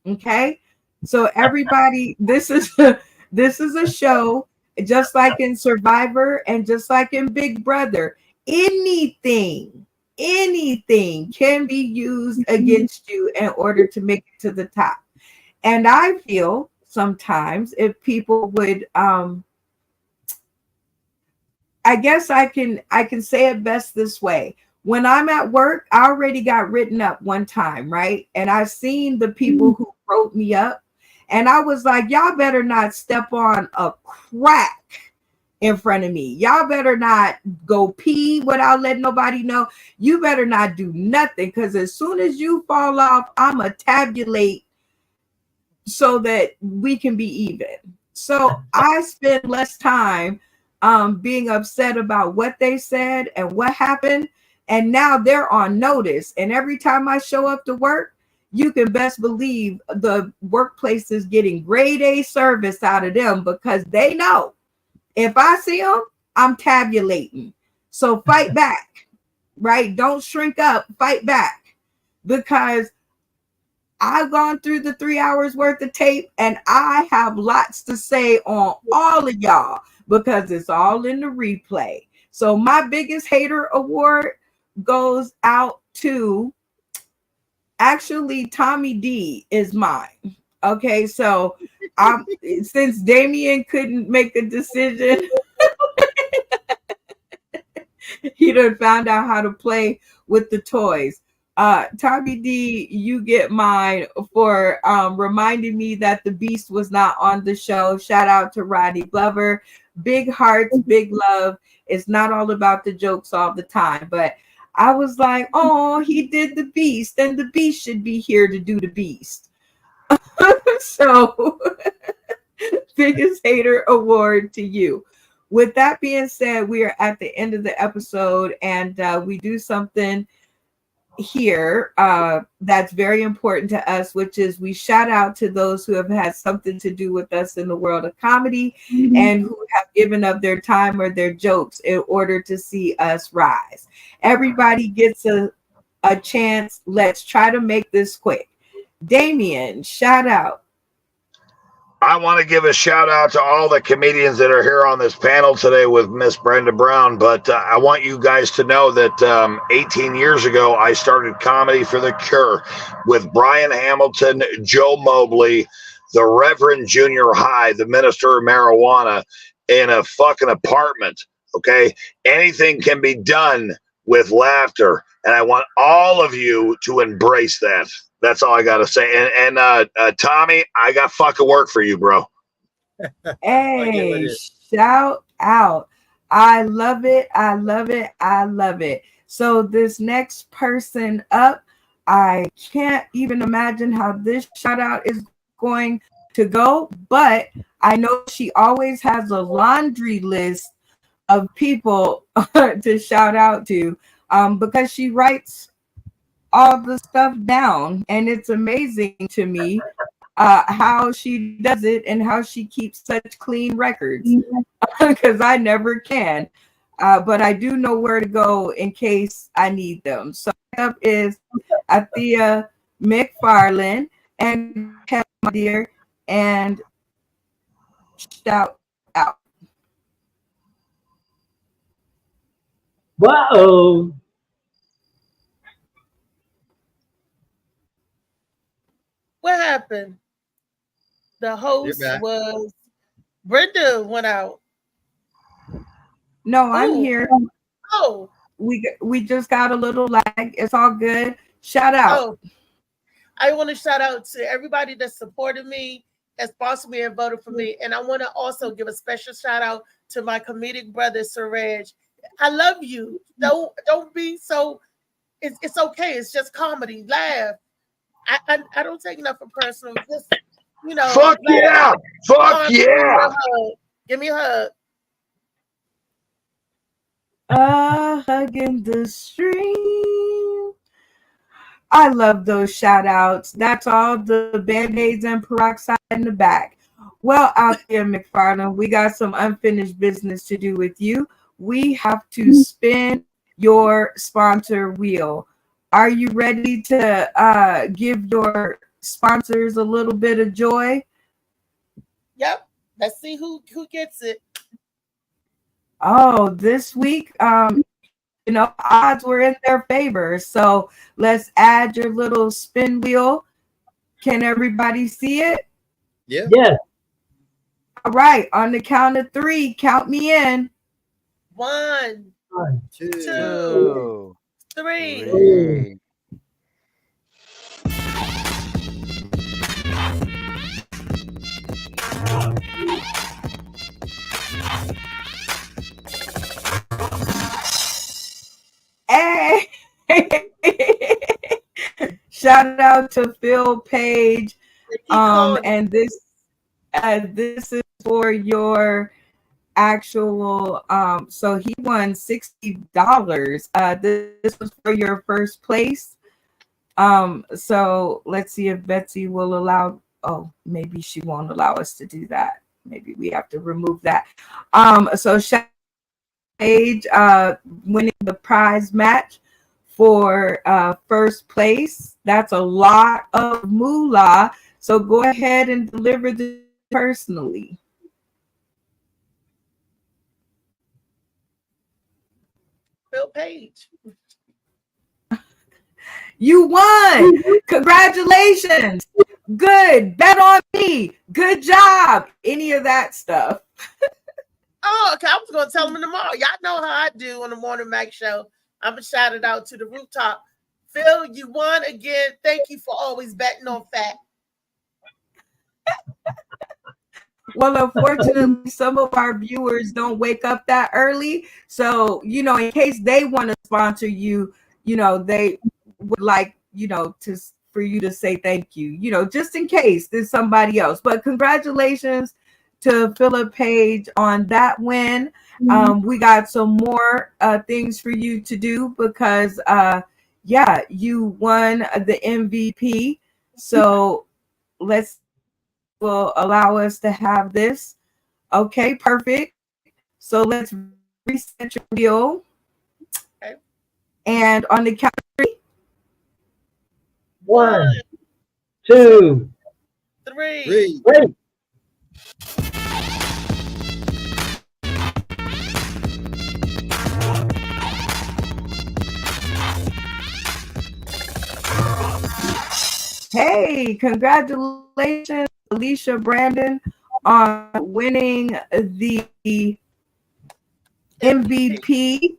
Okay, so everybody, this is a show, just like in Survivor and just like in Big Brother. Anything can be used against you in order to make it to the top. And I feel sometimes if people would, I guess I can say it best this way. When I'm at work, I already got written up one time, right? And I've seen the people who wrote me up, And I was like, y'all better not step on a crack in front of me. Y'all better not go pee without letting nobody know. You better not do nothing, because as soon as you fall off, I'ma tabulate so that we can be even. So I spend less time being upset about what they said and what happened. And now they're on notice. And every time I show up to work, you can best believe the workplace is getting grade A service out of them, because they know if I see them, I'm tabulating. So fight back, right? Don't shrink up, fight back, because I've gone through the 3 hours worth of tape and I have lots to say on all of y'all, because it's all in the replay. So my biggest hater award goes out to, actually, Tommy D is mine. Okay, so since Damien couldn't make a decision, he done found out how to play with the toys. Tommy D, you get mine for reminding me that the Beast was not on the show. Shout out to Rodney Glover. Big hearts, big love. It's not all about the jokes all the time, but I was like, oh, he did the Beast, and the Beast should be here to do the Beast. So biggest hater award to you. With that being said, we are at the end of the episode, and we do something here that's very important to us, which is we shout out to those who have had something to do with us in the world of comedy and who have given up their time or their jokes in order to see us rise. Everybody gets a chance. Let's try to make this quick. Damien, shout out. I want to give a shout out to all the comedians that are here on this panel today with Miss Brenda Brown. But I want you guys to know that 18 years ago, I started Comedy for the Cure with Brian Hamilton, Joe Mobley, the Reverend Junior High, the minister of marijuana, in a fucking apartment. Okay. Anything can be done with laughter. And I want all of you to embrace that. That's all I got to say. And Tommy, I got fucking work for you, bro. Hey, shout out. I love it. I love it. I love it. So this next person up, I can't even imagine how this shout out is going to go, but I know she always has a laundry list of people to shout out to because she writes all the stuff down, and it's amazing to me how she does it and how she keeps such clean records, because I never can, but I do know where to go in case I need them. So up is Athea McFarland, and my dear, and shout out. Whoa. What happened? The host was Brenda went out. No, I'm here. Oh, we just got a little lag. It's all good. Shout out. Oh, I want to shout out to everybody that supported me, that sponsored me and voted for me, and I want to also give a special shout out to my comedic brother Suraj. I love you. Don't be so. It's okay. It's just comedy. Laugh. I don't take nothing personal. Just, you know. Fuck yeah! Fuck yeah! Give me a hug. A hug in the stream. I love those shout outs. That's all the band-aids and peroxide in the back. Well, out there, McFarland, we got some unfinished business to do with you. We have to spin your sponsor wheel. Are you ready to give your sponsors a little bit of joy? Yep. Let's see who gets it. Oh, this week, odds were in their favor. So let's add your little spin wheel. Can everybody see it? Yeah. Yes. All right. On the count of 3, count me in. 1, 2, 3. shout out to Phil Page. Calling. And this is for your actual so he won $60. This was for your first place. So let's see if Betsy will allow. Oh, maybe she won't allow us to do that. Maybe we have to remove that. So Page winning the prize match for first place. That's a lot of moolah. So go ahead and deliver this personally. Phil Page. You won. Congratulations. Good. Bet on me. Good job. Any of that stuff. Oh, okay. I was going to tell him tomorrow. Y'all know how I do on the Morning Mac show. I'm going to shout it out to the rooftop. Phil, you won again. Thank you for always betting on fat. Well, unfortunately, some of our viewers don't wake up that early. So, in case they want to sponsor you, they would like, for you to say thank you, just in case there's somebody else. But congratulations to Philip Page on that win. We got some more things for you to do because, you won the MVP. So will allow us to have this. Okay, perfect. So let's reset your wheel. Okay. And on the count of 3. 1, 2, 3. Hey, congratulations, Alicia Brandon, on winning the MVP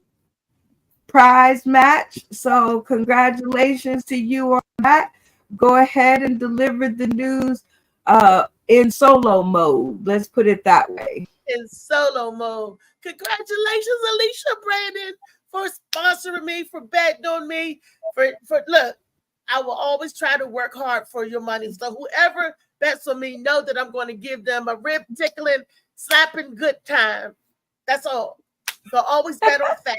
prize match. So congratulations to you on that. Go ahead and deliver the news in solo mode. Let's put it that way. In solo mode. Congratulations, Alicia Brandon, for sponsoring me, for betting on me. For look, I will always try to work hard for your money. So whoever bets on me, know that I'm going to give them a rib tickling, slapping good time. That's all. So always bet on fat.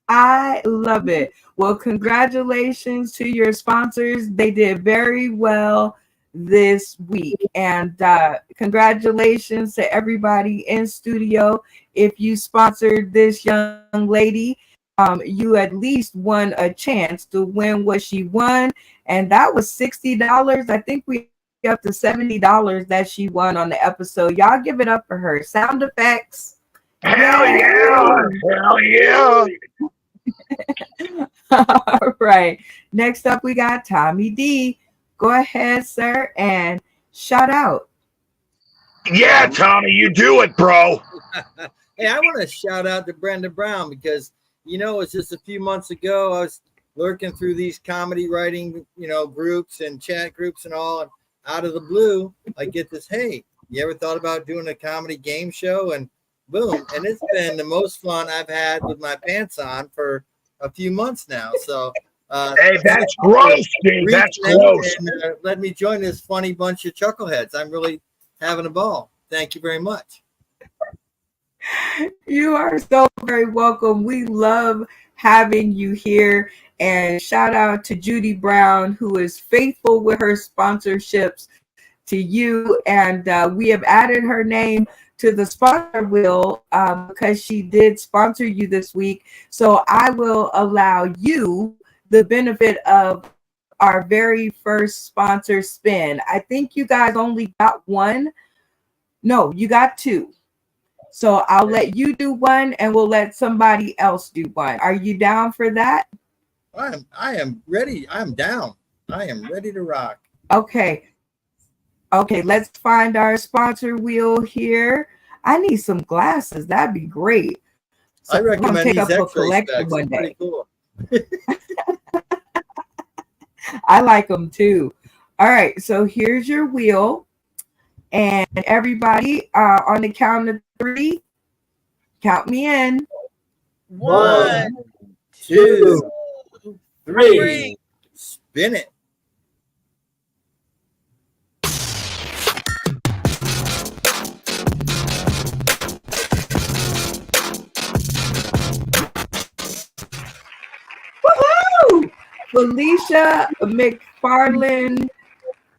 I love it. Well, congratulations to your sponsors. They did very well this week. And congratulations to everybody in studio. If you sponsored this young lady, you at least won a chance to win what she won. And that was $60. I think we up to $70 that she won on the episode. Y'all give it up for her. Sound effects. Hell yeah. Hell yeah. All right. Next up, we got Tommy D. Go ahead, sir, and shout out. Yeah, Tommy, you do it, bro. Hey, I want to shout out to Brenda Brown because, it's just a few months ago. I was lurking through these comedy writing, groups and chat groups and all. And out of the blue, I get this, hey, you ever thought about doing a comedy game show? And boom. And it's been the most fun I've had with my pants on for a few months now. So, hey, that's gross, dude. That's gross. And, let me join this funny bunch of chuckleheads. I'm really having a ball. Thank you very much. You are so very welcome. We love having you here. And shout out to Judy Brown, who is faithful with her sponsorships to you. And we have added her name to the sponsor wheel because she did sponsor you this week. So I will allow you the benefit of our very first sponsor spin. I think you guys only got one. No, you got 2. So I'll let you do one and we'll let somebody else do one. Are you down for that? I am ready. I'm down. I am ready to rock. Okay. Okay, let's find our sponsor wheel here. I need some glasses. That'd be great. So I recommend take these up a X-ray collection specs. one day. Cool. I like them too. All right, so here's your wheel. And everybody, on the count of 3, count me in. 1, 2, 3. Spin it. Woohoo! Felicia McFarland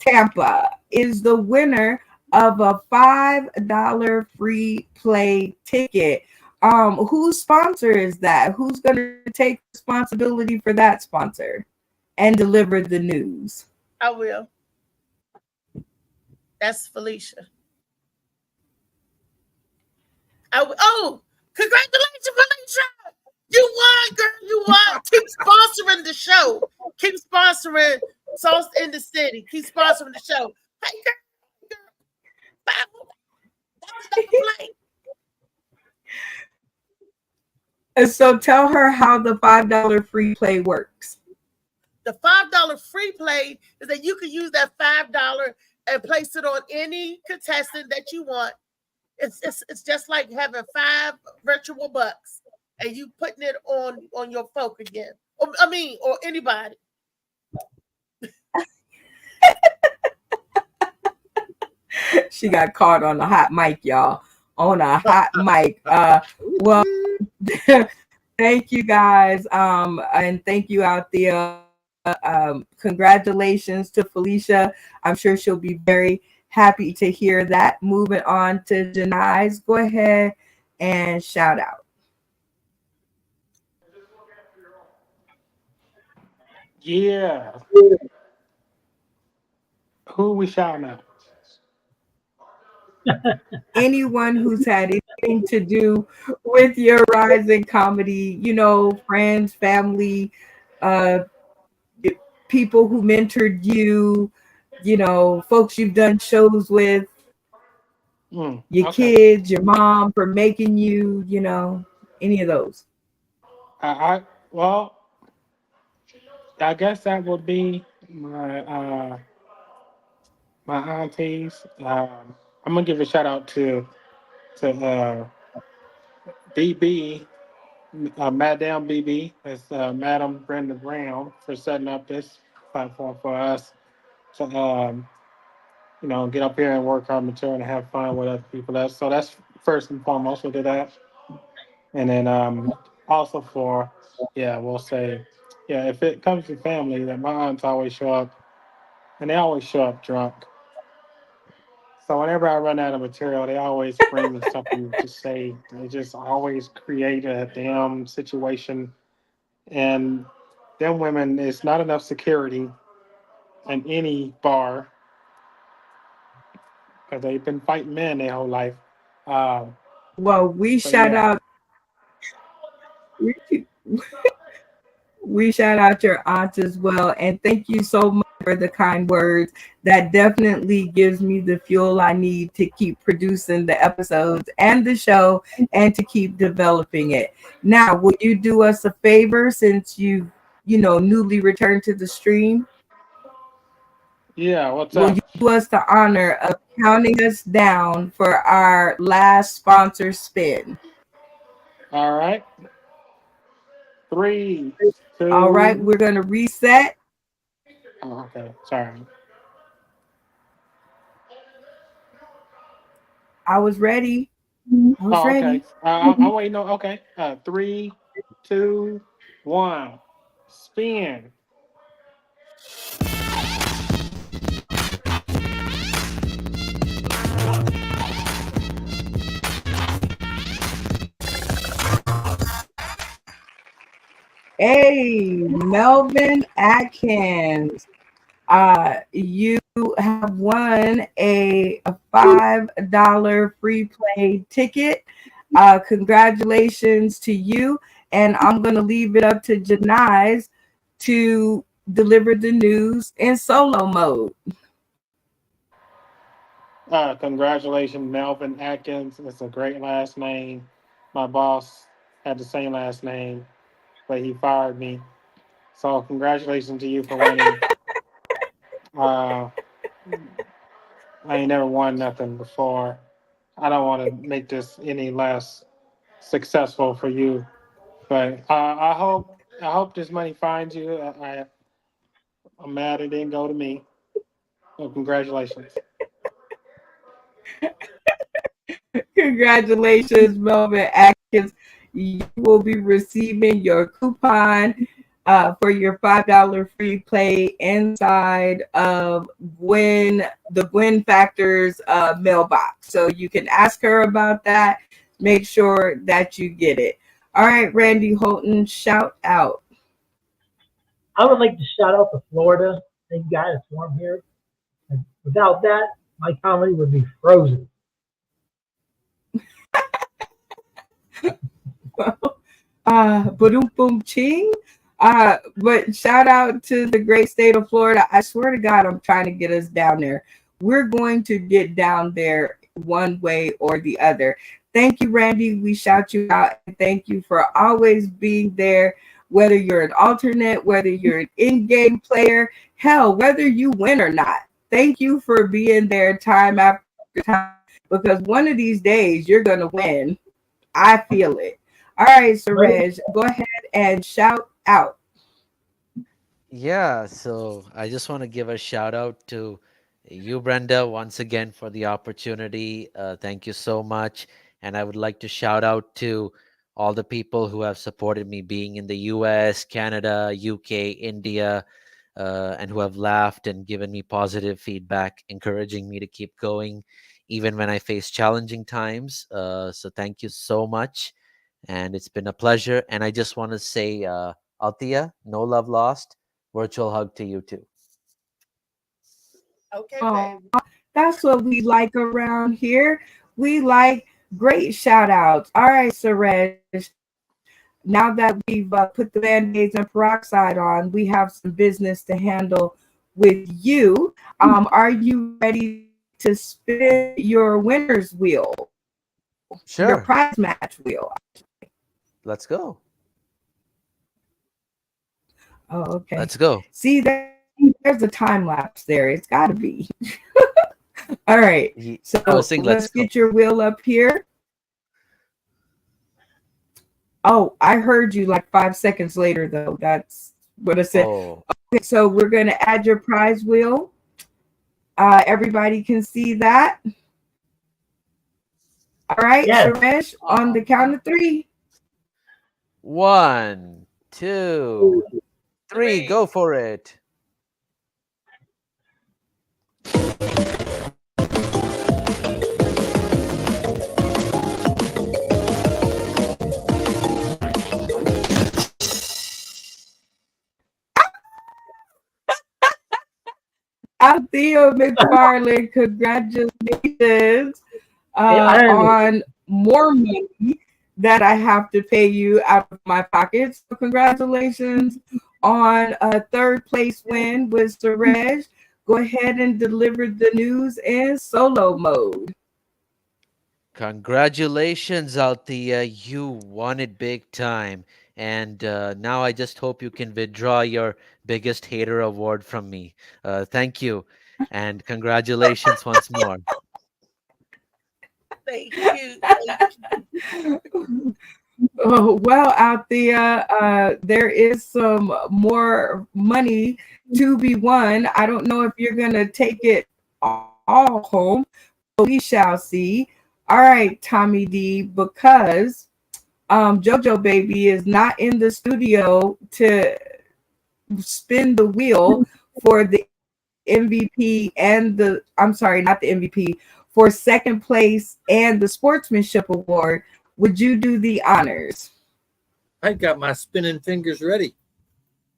Tampa is the winner of a $5 free play ticket. Whose sponsor is that? Who's going to take responsibility for that sponsor and deliver the news? I will. That's Felicia. Oh, congratulations, Felicia! You won, girl. You won. Keep sponsoring the show. Keep sponsoring Sauce in the City. Keep sponsoring the show. Hey, girl. So tell her how the $5 free play works. The $5 free play is that you can use that $5 and place it on any contestant that you want. It's just like having 5 virtual bucks and you putting it on your folk again. Or anybody. She got caught on a hot mic, y'all. On a hot mic. Well, thank you guys. And thank you out there. Congratulations to Felicia. I'm sure she'll be very happy to hear that. Moving on to Janice. Go ahead and shout out. Yeah. Who we shouting out? Anyone who's had anything to do with your rising comedy, friends, family, people who mentored you, folks you've done shows with, your kids, your mom for making you, any of those. Well, I guess that would be my aunties. I'm gonna give a shout out to BB, Madame BB, that's Madam Brenda Brown, for setting up this platform for us to get up here and work our material and have fun with other people. That's first and foremost. We'll do that, and then also we'll say, if it comes to family, that my aunts always show up, and they always show up drunk. So whenever I run out of material, they always bring me something to say. They just always create a damn situation. And them women, it's not enough security in any bar because they've been fighting men their whole life. Well, we shout out. We shout out your aunt as well, and thank you so much for the kind words. That definitely gives me the fuel I need to keep producing the episodes and the show and to keep developing it. Now, will you do us a favor since you newly returned to the stream? Yeah, what's Will up? you do us the honor of counting us down for our last sponsor spin? All right. 3, 2. All right, we're going to reset. Oh, okay, sorry. I was ready. Okay. I'm waiting on. Okay. 3, 2, 1. Spin. Hey, Melvin Atkins. You have won a $5 free play ticket. Congratulations to you. And I'm going to leave it up to Janice to deliver the news in solo mode. Congratulations, Melvin Atkins. It's a great last name. My boss had the same last name, but he fired me. So congratulations to you for winning. I ain't never won nothing before. I don't want to make this any less successful for you, but I hope this money finds you. I'm mad it didn't go to me. So congratulations. Congratulations, Melvin Atkins. You will be receiving your coupon for your $5 free play inside of the Gwen Factors mailbox. So you can ask her about that. Make sure that you get it. All right, Randy Holton, shout out. I would like to shout out to Florida. Thank God it's warm here. And without that, my comedy would be frozen. Boom boom ching. But shout out to the great state of Florida. I swear to God, I'm trying to get us down there. We're going to get down there one way or the other. Thank you, Randy. We shout you out. And thank you for always being there, whether you're an alternate, whether you're an in-game player, hell, whether you win or not. Thank you for being there time after time, because one of these days you're going to win. I feel it. All right, Suresh, go ahead and shout out. Yeah, so I just want to give a shout out to you, Brenda, once again for the opportunity. Thank you so much. And I would like to shout out to all the people who have supported me being in the US, Canada, UK, India, and who have laughed and given me positive feedback, encouraging me to keep going even when I face challenging times. So thank you so much. And it's been a pleasure. And I just want to say, Althea, no love lost. Virtual hug to you too. Okay, Oh, baby. that's what we like around here. We like great shout outs. All right, Suresh. Now that we've put the band-aids and peroxide on, we have some business to handle with you. Are you ready to spin your winner's wheel, your prize Sure. match wheel? Let's go. Oh, okay. Let's go. See, there's a time lapse there. It's got to be. All right. I was So saying let's let's go. get your wheel up here. Oh, I heard you like 5 seconds later, though. That's what I said. Oh, Okay, so we're going to add your prize wheel. Everybody can see that. All right, Yes. Suresh, on the count of three. 1, 2, 3, go for it. Althea McFarland, congratulations on more money that I have to pay you out of my pocket. So congratulations on a third place win with Suresh. Go ahead and deliver the news in solo mode. Congratulations, Althea. You won it big time. And now I just hope you can withdraw your biggest hater award from me. Thank you. And congratulations once more. Thank you. Thank you. Oh, well, Althea, there is some more money to be won. I don't know if you're going to take it all home, but we shall see. All right, Tommy D, because JoJo Baby is not in the studio to spin the wheel for the MVP and I'm sorry, not the MVP, for second place and the Sportsmanship Award. Would you do the honors? I got my spinning fingers ready.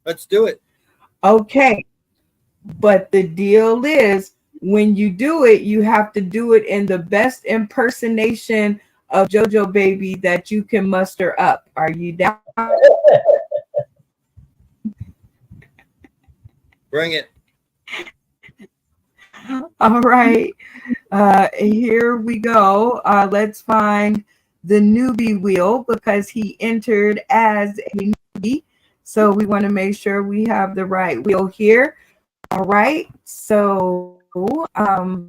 Let's do it. Okay. But the deal is, when you do it, you have to do it in the best impersonation of JoJo Baby that you can muster up. Are you down? Bring it. All right. Here we go. Let's find the newbie wheel because he entered as a newbie. So we want to make sure we have the right wheel here. All right. So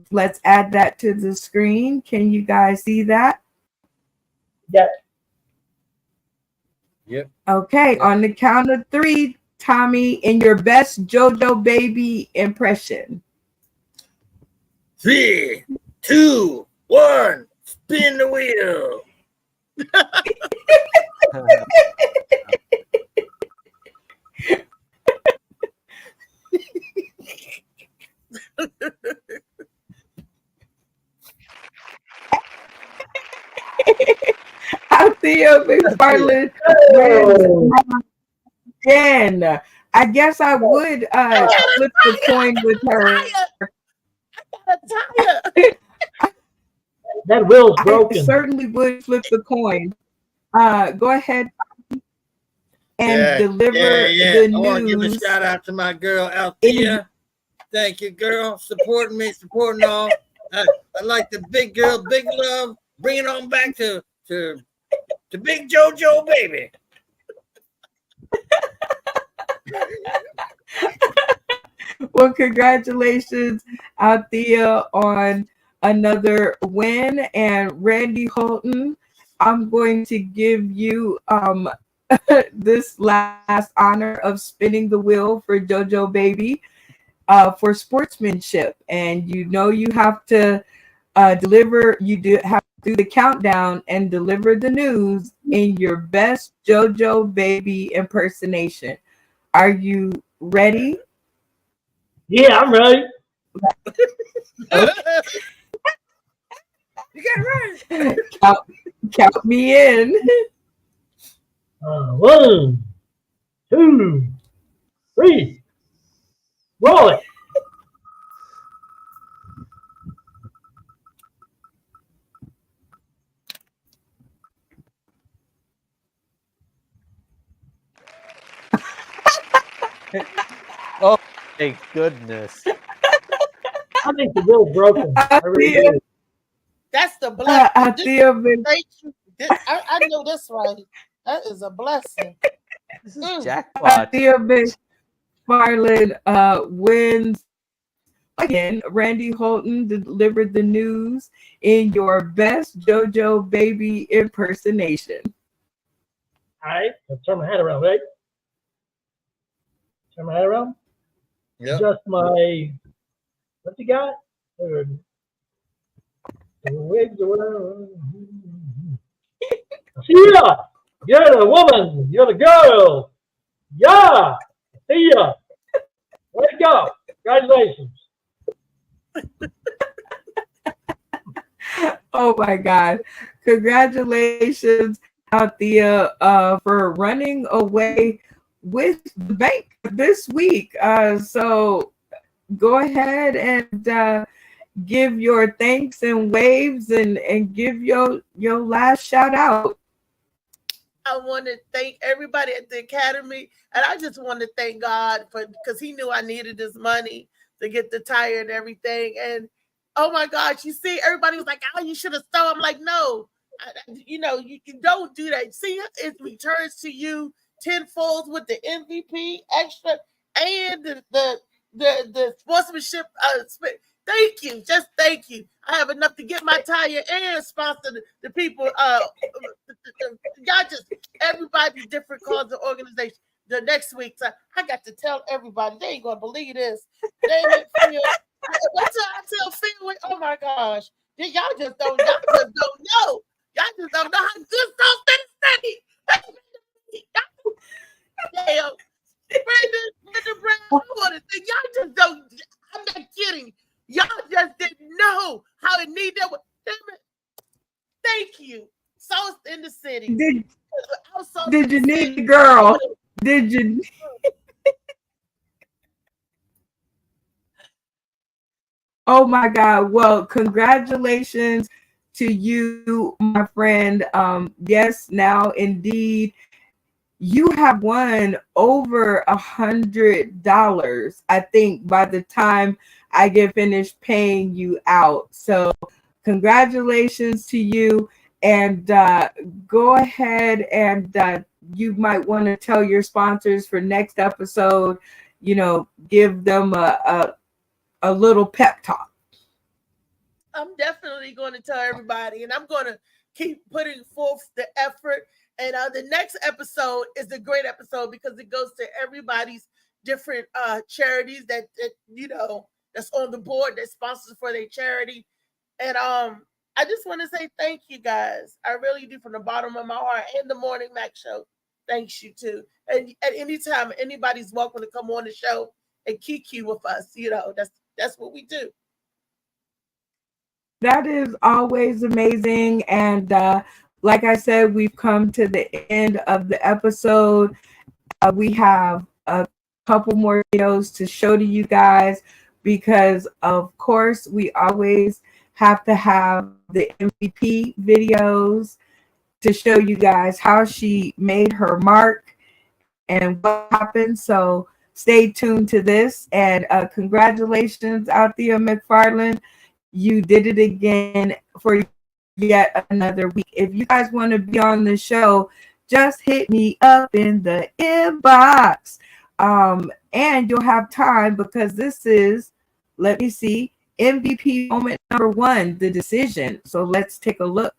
let's add that to the screen. Can you guys see that? Yes. Yep. Okay. On the count of three, Tommy, in your best JoJo Baby impression. 3, 2, 1, spin the wheel. Althea McFarland wins again. I guess I would flip the coin with her. That wheel's I broken. certainly would flip the coin. Go ahead and deliver the I want to give a news. shout out to my girl Althea. Thank you, girl, supporting me, supporting all. I like the big girl, big love. Bring it on back to Big JoJo Baby. Well, congratulations, Althea, on another win. And Randy Holton, I'm going to give you this last honor of spinning the wheel for JoJo Baby for sportsmanship. And you know you have to deliver, you do have to do the countdown and deliver the news in your best JoJo Baby impersonation. Are you ready? Yeah, I'm ready. You got it right. Count me in. 1, 2, 3. Roll it. Oh, thank goodness. I think the wheel's broken. I really do. That's the blessing. Althea I know this right. That is a blessing. This is jackpot. Althea McFarland wins again. Randy Holton delivered the news in your best JoJo Baby impersonation. All right, let's turn my head around, right? Turn my head around. Yep. Just my, what you got? Wigs around. See ya! You're the woman. You're the girl. Yeah. See ya. Way to go. Congratulations. Oh my God. Congratulations, Althea, for running away with the bank this week. So go ahead and give your thanks and waves and give your last shout out. I want to thank everybody at the academy, and I just want to thank God because He knew I needed this money to get the tire and everything. And oh my gosh, you see, everybody was like, "Oh, you should have stole." I'm like, no, you don't do that. See, it returns to you tenfold with the MVP extra and the sportsmanship. Thank you, just thank you. I have enough to get my tire and sponsor the people. Y'all just everybody different cause of organization. The next week, so I got to tell everybody. They ain't gonna believe this. They ain't Phil. Wait till I tell Phil. Oh my gosh, y'all just don't know. Y'all just don't know how good so steady. Damn, Brandon Brown. I want to say y'all just don't. I'm not kidding. Y'all just didn't know how it needed. Damn it. Thank you. So in the city. Did you need a girl? Did you? Oh my God. Well, congratulations to you, my friend. Yes, now indeed, you have won over $100, I think, by the time I get finished paying you out. So congratulations to you. And go ahead and you might want to tell your sponsors for next episode, give them a little pep talk. I'm definitely going to tell everybody, and I'm going to keep putting forth the effort. And the next episode is a great episode because it goes to everybody's different charities that that's on the board that sponsors for their charity. And I just want to say thank you guys. I really do from the bottom of my heart. And the Morning Mac Show, thanks you too. And at any time, anybody's welcome to come on the show and kiki with us. That's what we do. That is always amazing. And like I said, we've come to the end of the episode. We have a couple more videos to show to you guys because, of course, we always have to have the MVP videos to show you guys how she made her mark and what happened. So stay tuned to this. And congratulations, Althea McFarland. You did it again for yet another week. If you guys want to be on the show, just hit me up in the inbox. And you'll have time because this is, let me see, MVP moment number 1, the decision. So let's take a look.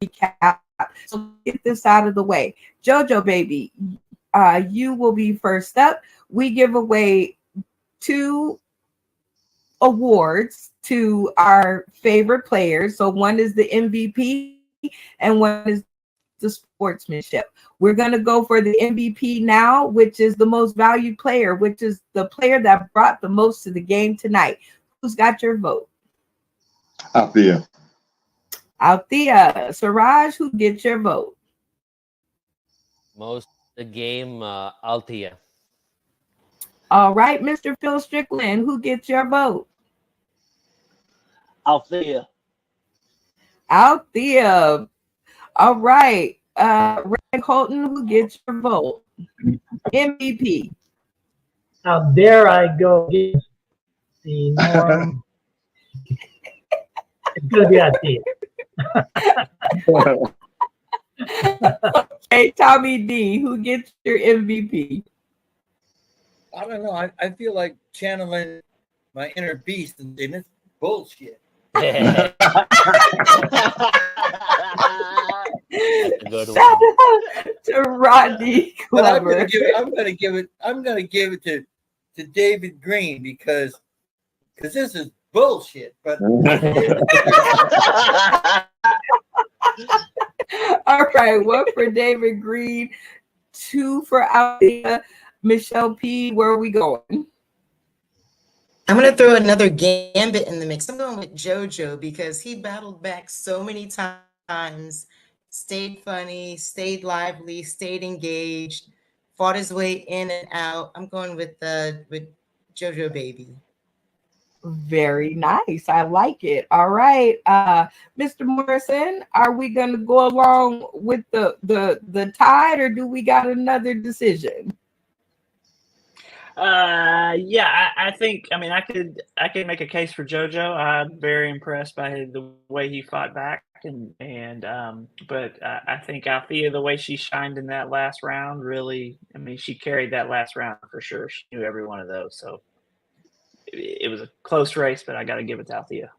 Recap. So get this out of the way. JoJo baby, you will be first up. We give away 2 awards to our favorite players. So one is the MVP and one is the sportsmanship. We're going to go for the MVP now, which is the most valued player, which is the player that brought the most to the game tonight. Who's got your vote? Althea. Althea. Siraj, who gets your vote? Most the game, Althea. All right, Mr. Phil Strickland, who gets your vote? Althea. Althea. All right. Ray Colton, who gets your vote? MVP. How dare I go against the norm? It's going to be Althea. Okay, Tommy D, who gets your MVP? I don't know. I feel like channeling my inner beast and saying it's bullshit. Good Shout out to Rodney But I'm Glover. gonna give it to David Green because this is bullshit. But all right, 1 for David Green, 2 for Althea. Michelle P, where are we going? I'm going to throw another gambit in the mix. I'm going with JoJo because he battled back so many times, stayed funny, stayed lively, stayed engaged, fought his way in and out. I'm going with JoJo baby. Very nice. I like it. All right. Mr. Morrison, are we going to go along with the tide or do we got another decision? Yeah, I think. I mean, I could make a case for JoJo. I'm very impressed by the way he fought back, but I think Althea, the way she shined in that last round, really. I mean, she carried that last round for sure. She knew every one of those, so it was a close race. But I got to give it to Althea.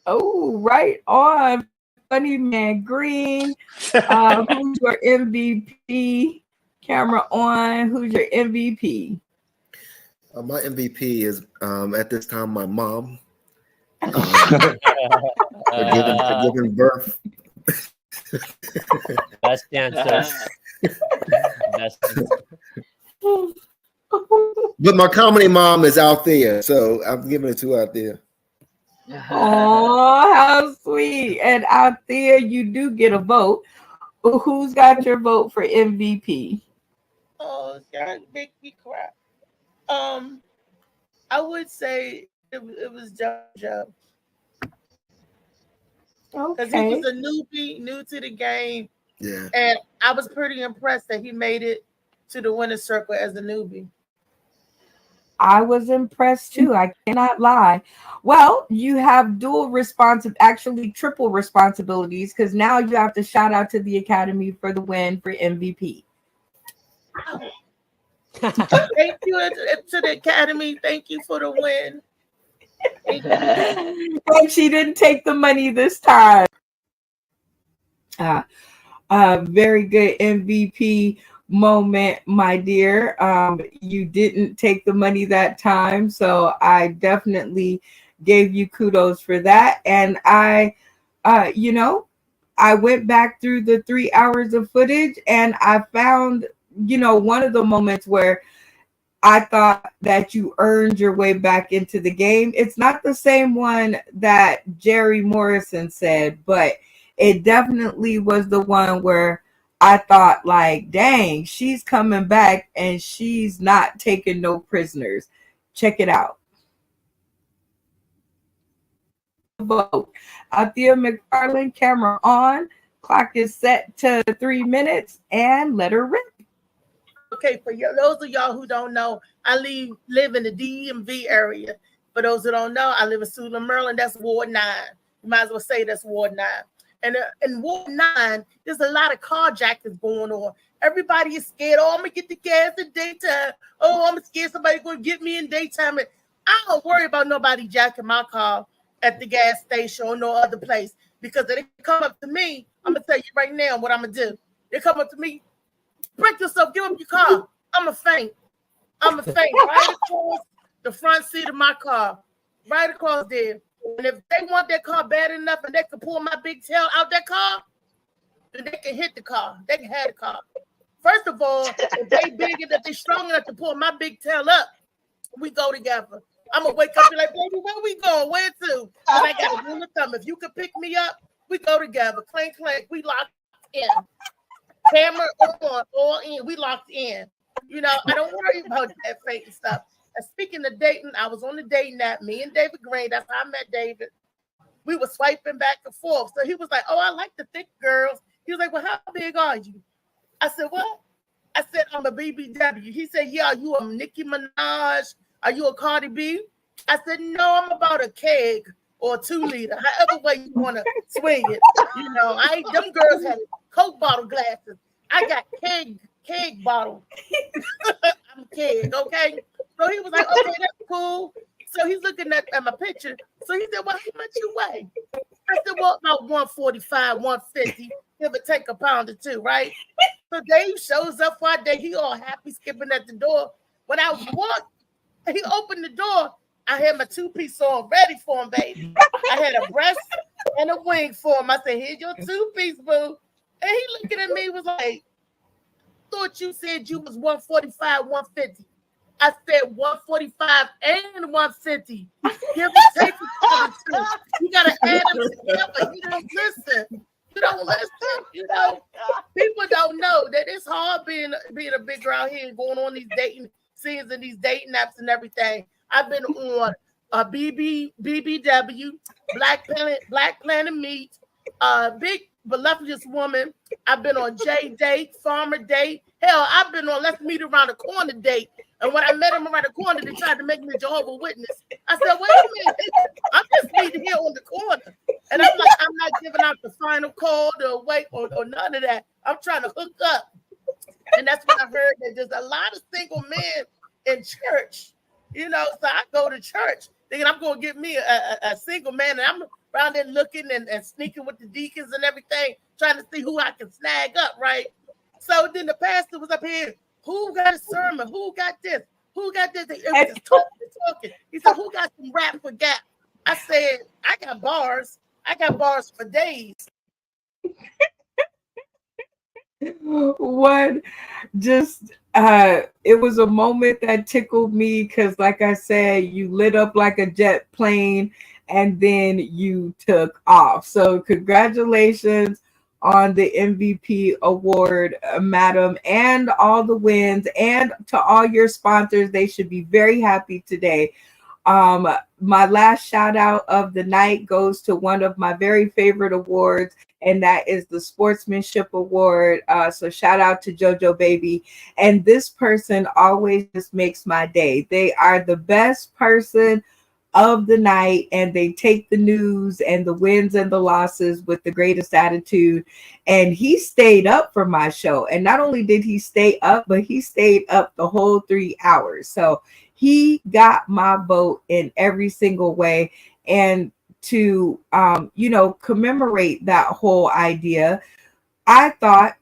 Oh, right on, Funny Man Green. Who's your MVP? Camera on. Who's your MVP? My MVP is at this time my mom Uh, for giving birth. Best answer. Best answer. But my comedy mom is Althea, so I'm giving it to Althea. Oh, how sweet. And Althea, you do get a vote. Who's got your vote for MVP? Oh, God, make me cry. I would say it was JoJo. Because he was a newbie, new to the game. Yeah. And I was pretty impressed that he made it to the winner's circle as a newbie. I was impressed too. I cannot lie. Well, you have actually triple responsibilities, because now you have to shout out to the Academy for the win for MVP. Thank you to the Academy. Thank you for the win. And she didn't take the money this time. Very good MVP moment, my dear. You didn't take the money that time, so I definitely gave you kudos for that. And I went back through the 3 hours of footage, and I found, one of the moments where I thought that you earned your way back into the game. It's not the same one that Jerry Morrison said, but it definitely was the one where I thought, like, dang, she's coming back and she's not taking no prisoners. Check it out. Vote. Althea McFarland, camera on. Clock is set to 3 minutes, and let her rip. Okay, for those of y'all who don't know, I live in the DMV area. For those who don't know, I live in Suitland, Maryland. That's Ward 9. You might as well say that's Ward 9. And in Ward 9, there's a lot of carjackings going on. Everybody is scared. Oh, I'm going to get the gas in daytime. Oh, I'm scared somebody's going to get me in daytime. And I don't worry about nobody jacking my car at the gas station or no other place. Because if they come up to me, I'm going to tell you right now what I'm going to do. They come up to me, break yourself, give up your car. I'm a faint right across the front seat of my car, right across there. And if they want that car bad enough and they can pull my big tail out that car, then they can hit the car. They can have the car. First of all, if they big enough, they strong enough to pull my big tail up, we go together. I'm going to wake up and be like, baby, where we going? Where to? And I got a rule of thumb. If you can pick me up, we go together. Clank, clank. We locked in. Camera on, all in. We locked in. I don't worry about that fake stuff. And speaking of dating, I was on the dating app. Me and David Green, that's how I met David. We were swiping back and forth. So he was like, oh, I like the thick girls. He was like, well, how big are you? I said, what? I said, I'm a BBW. He said, yeah, are you a Nicki Minaj? Are you a Cardi B? I said, no, I'm about a keg or a 2-liter, however way you want to swing it. Them girls had Coke bottle glasses. I got keg bottle. I'm keg, okay? So he was like, okay, that's cool. So he's looking at my picture. So he said, well, how much you weigh? I said, well, about 145, 150, give or take a pound or two, right? So Dave shows up for our day. He all happy, skipping at the door. When I walked, he opened the door. I had my 2-piece on ready for him, baby. I had a breast and a wing for him. I said, here's your 2-piece, boo. And he looking at me, was like, thought you said you was 145, 150. I said 145 and 150. Give or take the two. You gotta add them together. You don't listen. People don't know that it's hard being a big girl here and going on these dating scenes and these dating apps and everything. I've been on BBW, Black Planet Meat, Big Voluptuous Woman. I've been on J Date, Farmer Date. Hell, I've been on Let's Meet Around the Corner Date. And when I met him around the corner, they tried to make me a Jehovah's Witness. I said, wait a minute, I'm just meeting here on the corner. And I'm like, I'm not giving out the final call or wait or none of that. I'm trying to hook up. And that's when I heard that there's a lot of single men in church. So I go to church thinking I'm going to get me a single man. And I'm around there looking and sneaking with the deacons and everything, trying to see who I can snag up, right? So then the pastor was up here. Who got a sermon? Who got this? Who got this? It was just talking. He said, who got some rap for Gap? I said, I got bars. I got bars for days. What just it was a moment that tickled me because, like I said, you lit up like a jet plane and then you took off. So congratulations on the MVP award, madam, and all the wins, and to all your sponsors. They should be very happy today. My last shout out of the night goes to one of my very favorite awards, and that is the Sportsmanship Award. So shout out to JoJo Baby. And this person always just makes my day. They are the best person of the night, and they take the news and the wins and the losses with the greatest attitude. And he stayed up for my show, and not only did he stay up, but he stayed up the whole 3 hours. So he got my vote in every single way. And to commemorate that whole idea, I thought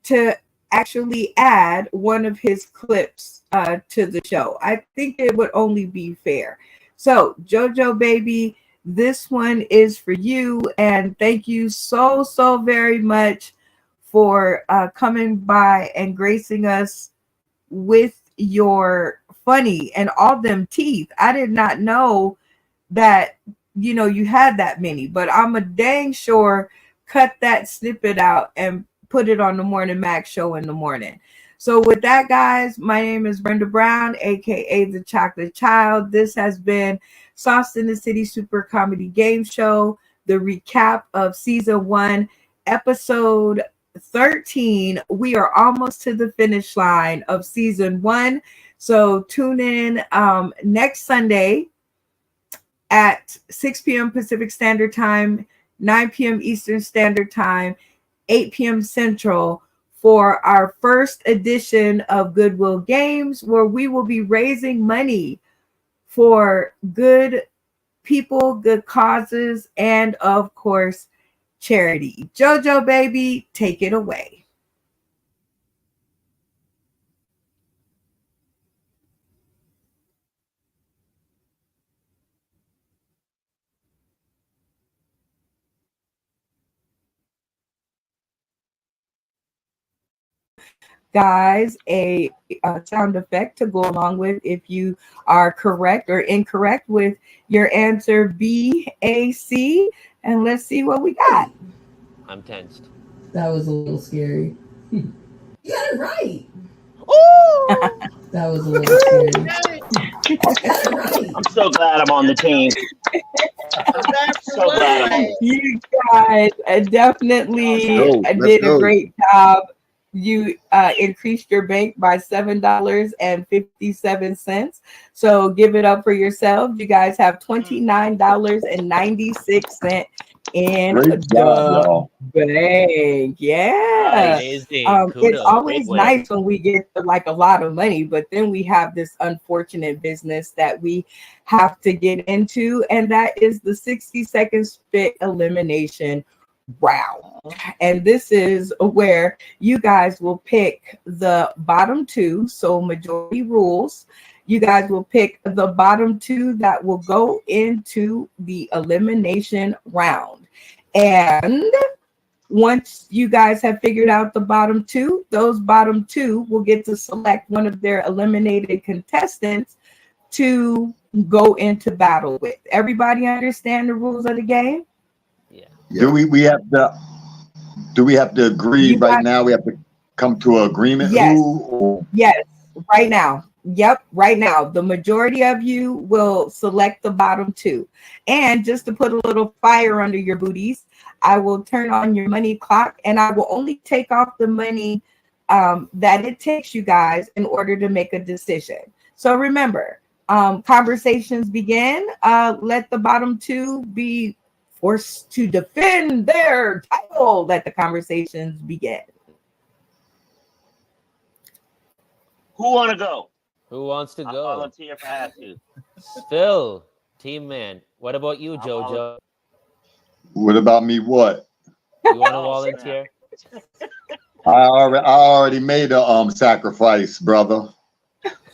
to actually add one of his clips to the show. I think it would only be fair. So, JoJo Baby, this one is for you, and thank you so very much for coming by and gracing us with your funny and all them teeth. I did not know that you had that many, but I'm a dang sure cut that snippet out and put it on the Morning Max show in the morning. So with that, guys, my name is Brenda Brown, aka the Chocolate Child. This has been Sauce in the City Super Comedy Game Show, the recap of season 1, episode 13. We are almost to the finish line of season 1. So tune in next Sunday at 6 p.m. Pacific Standard Time, 9 p.m. Eastern Standard Time, 8 p.m. Central for our first edition of Goodwill Games, where we will be raising money for good people, good causes, and of course, charity. JoJo Baby, take it away. Guys, a sound effect to go along with if you are correct or incorrect with your answer B, A, C, and let's see what we got. I'm tensed. That was a little scary. You got it right. Ooh! That was a little scary. I'm so glad I'm on the team. So glad I'm on the team. You guys definitely Let's did a go. great job. You increased your bank by $7.57. So give it up for yourselves. You guys have $29.96 in Great job, the y'all. bank. Yeah. Amazing. It's Kudos. always Great win. nice when we get like a lot of money, but then we have this unfortunate business that we have to get into, and that is the 60-second spit elimination round. And this is where you guys will pick the bottom two, so majority rules. You guys will pick the bottom two that will go into the elimination round. And once you guys have figured out the bottom two, those bottom two will get to select one of their eliminated contestants to go into battle with. Everybody understand the rules of the game? Do we have to agree right now? We have to come to an agreement. Yes. Or? Yes, right now. Yep, right now. The majority of you will select the bottom two. And just to put a little fire under your booties, I will turn on your money clock, and I will only take off the money that it takes you guys in order to make a decision. So remember, conversations begin. Let the bottom two be forced to defend their title. Let the conversations begin. Who want to go? Who wants to I'll go? volunteer if I have to. Phil, team man. What about you, JoJo? What about me? What? You want to volunteer? I already made a sacrifice, brother.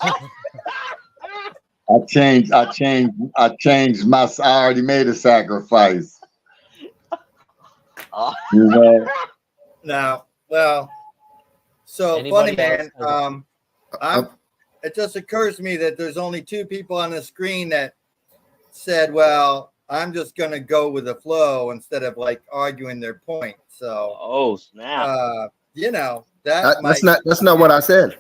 I already made a sacrifice. You know? No, well, so Anybody funny man. else? It just occurs to me that there's only two people on the screen that said, "Well, I'm just gonna go with the flow instead of like arguing their point." So, oh snap! That's not what I said.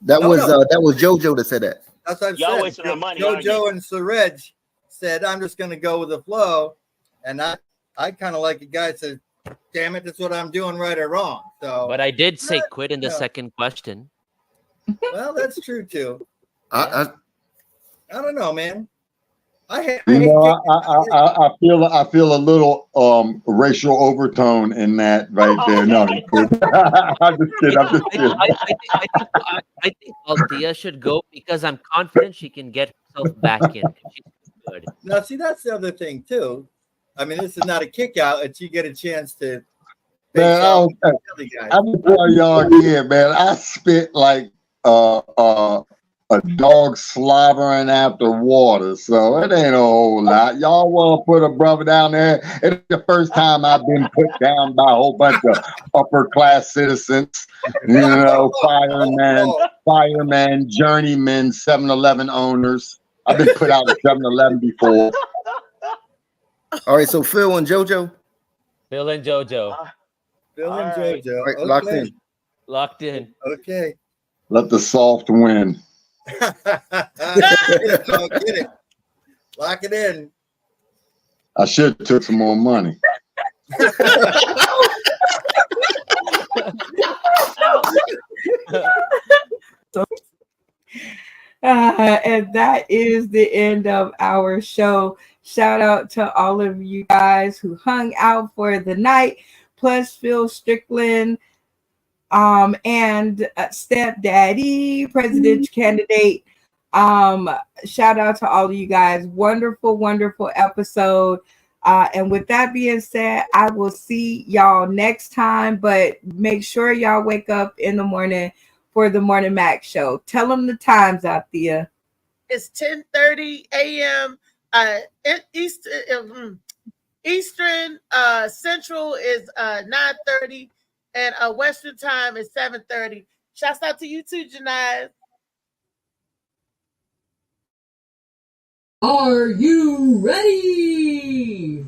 That was JoJo that said that. That's what I've Y'all said. wasting our money, aren't JoJo you? and Suraj said, I'm just going to go with the flow. And I kind of like a guy said, damn it, that's what I'm doing, right or wrong. So, But I did say quit in the second question. Well, that's true too. I don't know, man. I feel a little racial overtone in that right there. No, I'm just kidding. I think Althea should go because I'm confident she can get herself back in. She's good. Now, see, that's the other thing too. I mean, this is not a kick out, and you get a chance to. Man, I'm gonna tell y'all again, man. I spit like a dog slobbering after water, so it ain't a whole lot. Y'all want to put a brother down there? It's the first time I've been put down by a whole bunch of upper class citizens. You know, firemen, journeymen, 7-Eleven owners. I've been put out at 7-Eleven before. All right, so Phil and JoJo. Phil and JoJo. Phil and JoJo. All right, locked in. Locked in. Okay. Let the soft win. Get it. Lock it in. I should have took some more money. And that is the end of our show. Shout out to all of you guys who hung out for the night, plus Phil Strickland, and Stepdaddy, presidential candidate. Shout out to all of you guys. Wonderful, wonderful episode. And with that being said, I will see y'all next time, but make sure y'all wake up in the morning for the Morning Mac show. Tell them the times out there. It's 10:30 a.m. Eastern. Central is 9:30, and Western time is 7:30. Shouts out to you too, Janai. Are you ready?